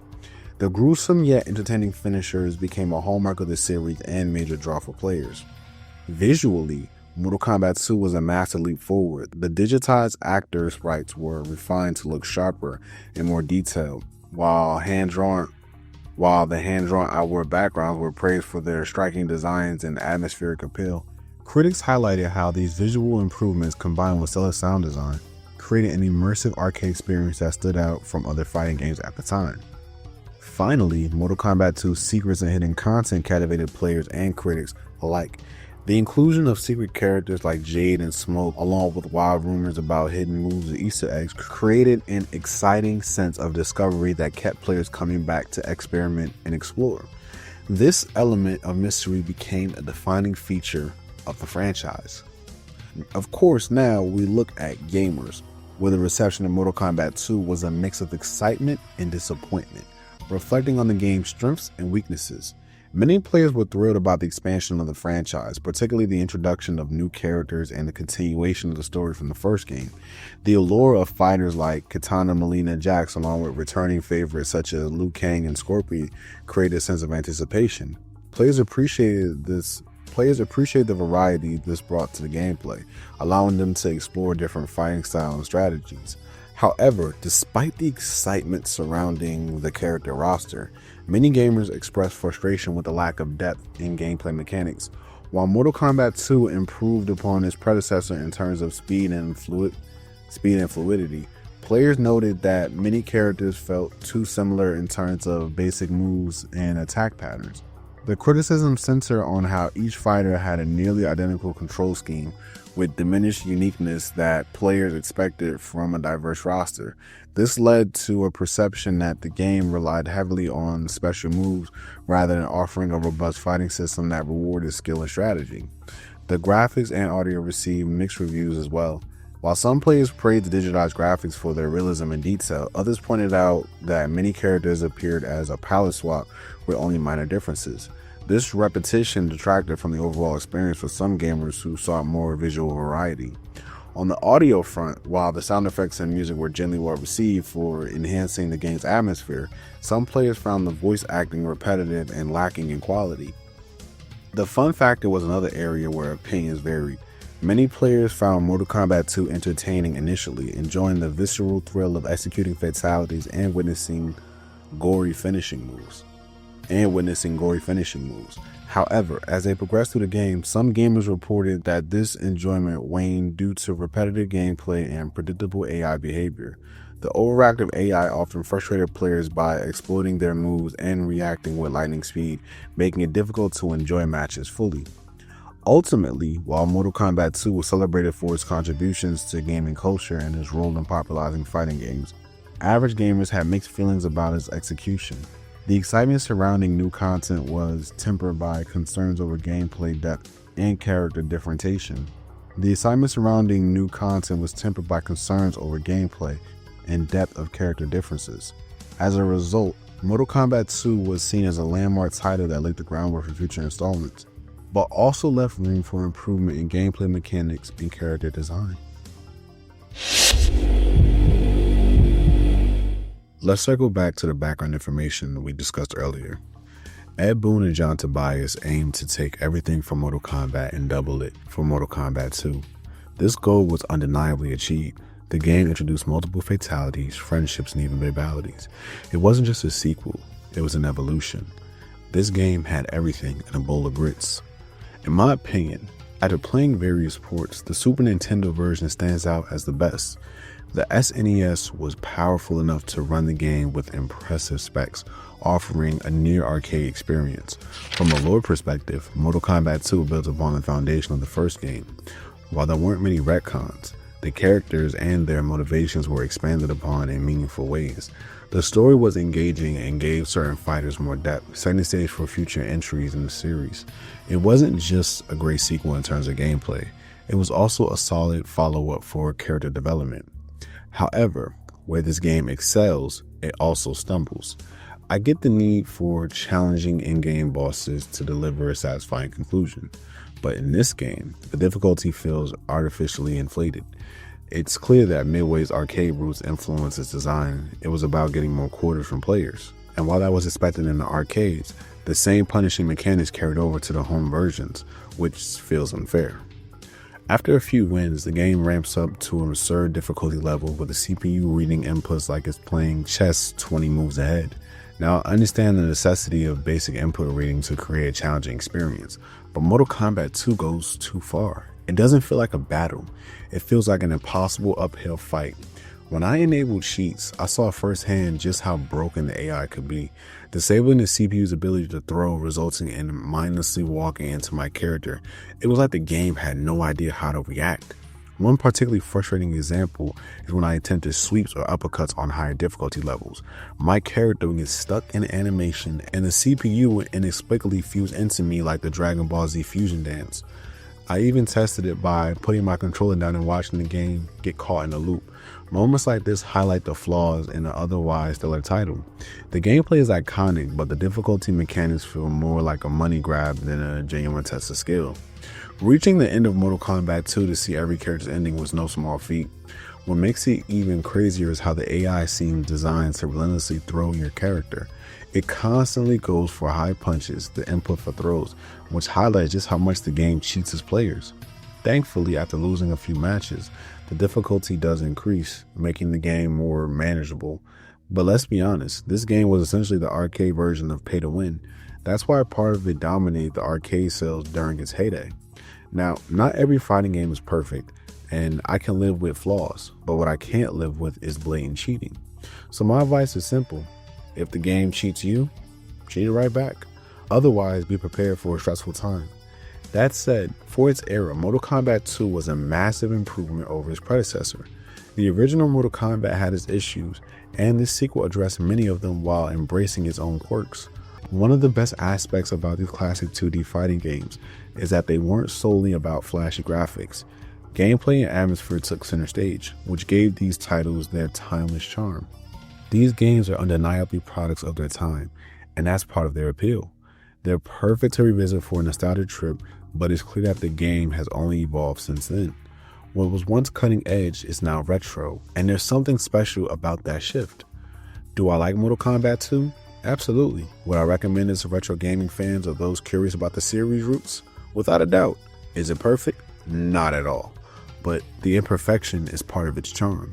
The gruesome yet entertaining finishers became a hallmark of the series and major draw for players. Visually, Mortal Kombat 2 was a massive leap forward. The digitized actor sprites were refined to look sharper and more detailed, while the hand-drawn outward backgrounds were praised for their striking designs and atmospheric appeal. Critics highlighted how these visual improvements combined with stellar sound design created an immersive arcade experience that stood out from other fighting games at the time. Finally, Mortal Kombat 2's secrets and hidden content captivated players and critics alike. The inclusion of secret characters like Jade and Smoke, along with wild rumors about hidden moves and Easter eggs, created an exciting sense of discovery that kept players coming back to experiment and explore. This element of mystery became a defining feature of the franchise. Of course, now we look at gamers, where the reception of Mortal Kombat 2 was a mix of excitement and disappointment, reflecting on the game's strengths and weaknesses. Many players were thrilled about the expansion of the franchise, particularly the introduction of new characters and the continuation of the story from the first game. The allure of fighters like Kitana, Mileena, Jax, along with returning favorites such as Liu Kang and Scorpion, created a sense of anticipation. Players appreciated the variety this brought to the gameplay, allowing them to explore different fighting styles and strategies. However, despite the excitement surrounding the character roster, many gamers expressed frustration with the lack of depth in gameplay mechanics. While Mortal Kombat 2 improved upon its predecessor in terms of speed and fluidity, players noted that many characters felt too similar in terms of basic moves and attack patterns. The criticism centered on how each fighter had a nearly identical control scheme, with diminished uniqueness that players expected from a diverse roster. This led to a perception that the game relied heavily on special moves rather than offering a robust fighting system that rewarded skill and strategy. The graphics and audio received mixed reviews as well. While some players praised the digitized graphics for their realism and detail, others pointed out that many characters appeared as a palette swap with only minor differences. This repetition detracted from the overall experience for some gamers who sought more visual variety. On the audio front, while the sound effects and music were generally well received for enhancing the game's atmosphere, some players found the voice acting repetitive and lacking in quality. The fun factor was another area where opinions varied. Many players found Mortal Kombat 2 entertaining initially, enjoying the visceral thrill of executing fatalities and witnessing gory finishing moves. However, as they progressed through the game, some gamers reported that this enjoyment waned due to repetitive gameplay and predictable AI behavior. The overactive AI often frustrated players by exploiting their moves and reacting with lightning speed, making it difficult to enjoy matches fully. Ultimately, while Mortal Kombat 2 was celebrated for its contributions to gaming culture and its role in popularizing fighting games, average gamers had mixed feelings about its execution. The excitement surrounding new content was tempered by concerns over gameplay depth and character differentiation. As a result, Mortal Kombat 2 was seen as a landmark title that laid the groundwork for future installments, but also left room for improvement in gameplay mechanics and character design. Let's circle back to the background information we discussed earlier. Ed Boon and John Tobias aimed to take everything from Mortal Kombat and double it for Mortal Kombat 2. This goal was undeniably achieved. The game introduced multiple fatalities, friendships, and even babalities. It wasn't just a sequel, it was an evolution. This game had everything in a bowl of grits. In my opinion, after playing various ports, the Super Nintendo version stands out as the best. The SNES was powerful enough to run the game with impressive specs, offering a near arcade experience. From a lore perspective, Mortal Kombat 2 built upon the foundation of the first game. While there weren't many retcons, the characters and their motivations were expanded upon in meaningful ways. The story was engaging and gave certain fighters more depth, setting the stage for future entries in the series. It wasn't just a great sequel in terms of gameplay, it was also a solid follow-up for character development. However, where this game excels, it also stumbles. I get the need for challenging in-game bosses to deliver a satisfying conclusion, but in this game, the difficulty feels artificially inflated. It's clear that Midway's arcade roots influenced its design. It was about getting more quarters from players. And while that was expected in the arcades, the same punishing mechanics carried over to the home versions, which feels unfair. After a few wins, the game ramps up to an absurd difficulty level with the CPU reading inputs like it's playing chess 20 moves ahead. Now, I understand the necessity of basic input reading to create a challenging experience, but Mortal Kombat 2 goes too far. It doesn't feel like a battle. It feels like an impossible uphill fight. When I enabled cheats, I saw firsthand just how broken the AI could be. Disabling the CPU's ability to throw, resulting in mindlessly walking into my character. It was like the game had no idea how to react. One particularly frustrating example is when I attempted sweeps or uppercuts on higher difficulty levels. My character would get stuck in animation and the CPU would inexplicably fuse into me like the Dragon Ball Z fusion dance. I even tested it by putting my controller down and watching the game get caught in a loop. Moments like this highlight the flaws in an otherwise stellar title. The gameplay is iconic, but the difficulty mechanics feel more like a money grab than a genuine test of skill. Reaching the end of Mortal Kombat 2 to see every character's ending was no small feat. What makes it even crazier is how the AI seems designed to relentlessly throw your character. It constantly goes for high punches, the input for throws, which highlights just how much the game cheats its players. Thankfully, after losing a few matches, the difficulty does increase, making the game more manageable. But let's be honest, this game was essentially the arcade version of pay to win. That's why part of it dominated the arcade sales during its heyday. Now, not every fighting game is perfect, and I can live with flaws, but what I can't live with is blatant cheating. So my advice is simple. If the game cheats you, cheat it right back. Otherwise, be prepared for a stressful time. That said, for its era, Mortal Kombat 2 was a massive improvement over its predecessor. The original Mortal Kombat had its issues, and this sequel addressed many of them while embracing its own quirks. One of the best aspects about these classic 2D fighting games is that they weren't solely about flashy graphics. Gameplay and atmosphere took center stage, which gave these titles their timeless charm. These games are undeniably products of their time, and that's part of their appeal. They're perfect to revisit for a nostalgic trip, but it's clear that the game has only evolved since then. What was once cutting edge is now retro, and there's something special about that shift. Do I like Mortal Kombat 2? Absolutely. Would I recommend it to retro gaming fans or those curious about the series roots? Without a doubt. Is it perfect? Not at all. But the imperfection is part of its charm.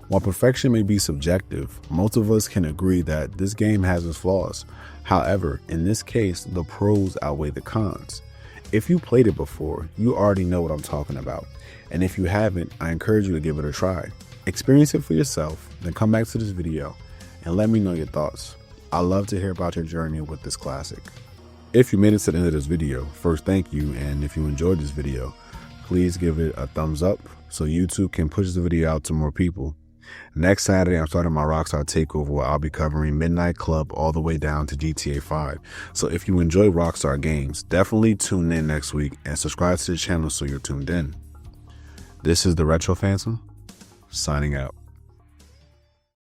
While perfection may be subjective, most of us can agree that this game has its flaws. However, in this case, the pros outweigh the cons. If you played it before, you already know what I'm talking about. And if you haven't, I encourage you to give it a try. Experience it for yourself, then come back to this video and let me know your thoughts. I'd love to hear about your journey with this classic. If you made it to the end of this video, first thank you, and if you enjoyed this video, please give it a thumbs up so YouTube can push the video out to more people. Next Saturday, I'm starting my Rockstar Takeover where I'll be covering Midnight Club all the way down to GTA 5. So if you enjoy Rockstar games, definitely tune in next week and subscribe to the channel so you're tuned in. This is the Retro Phantom, signing out.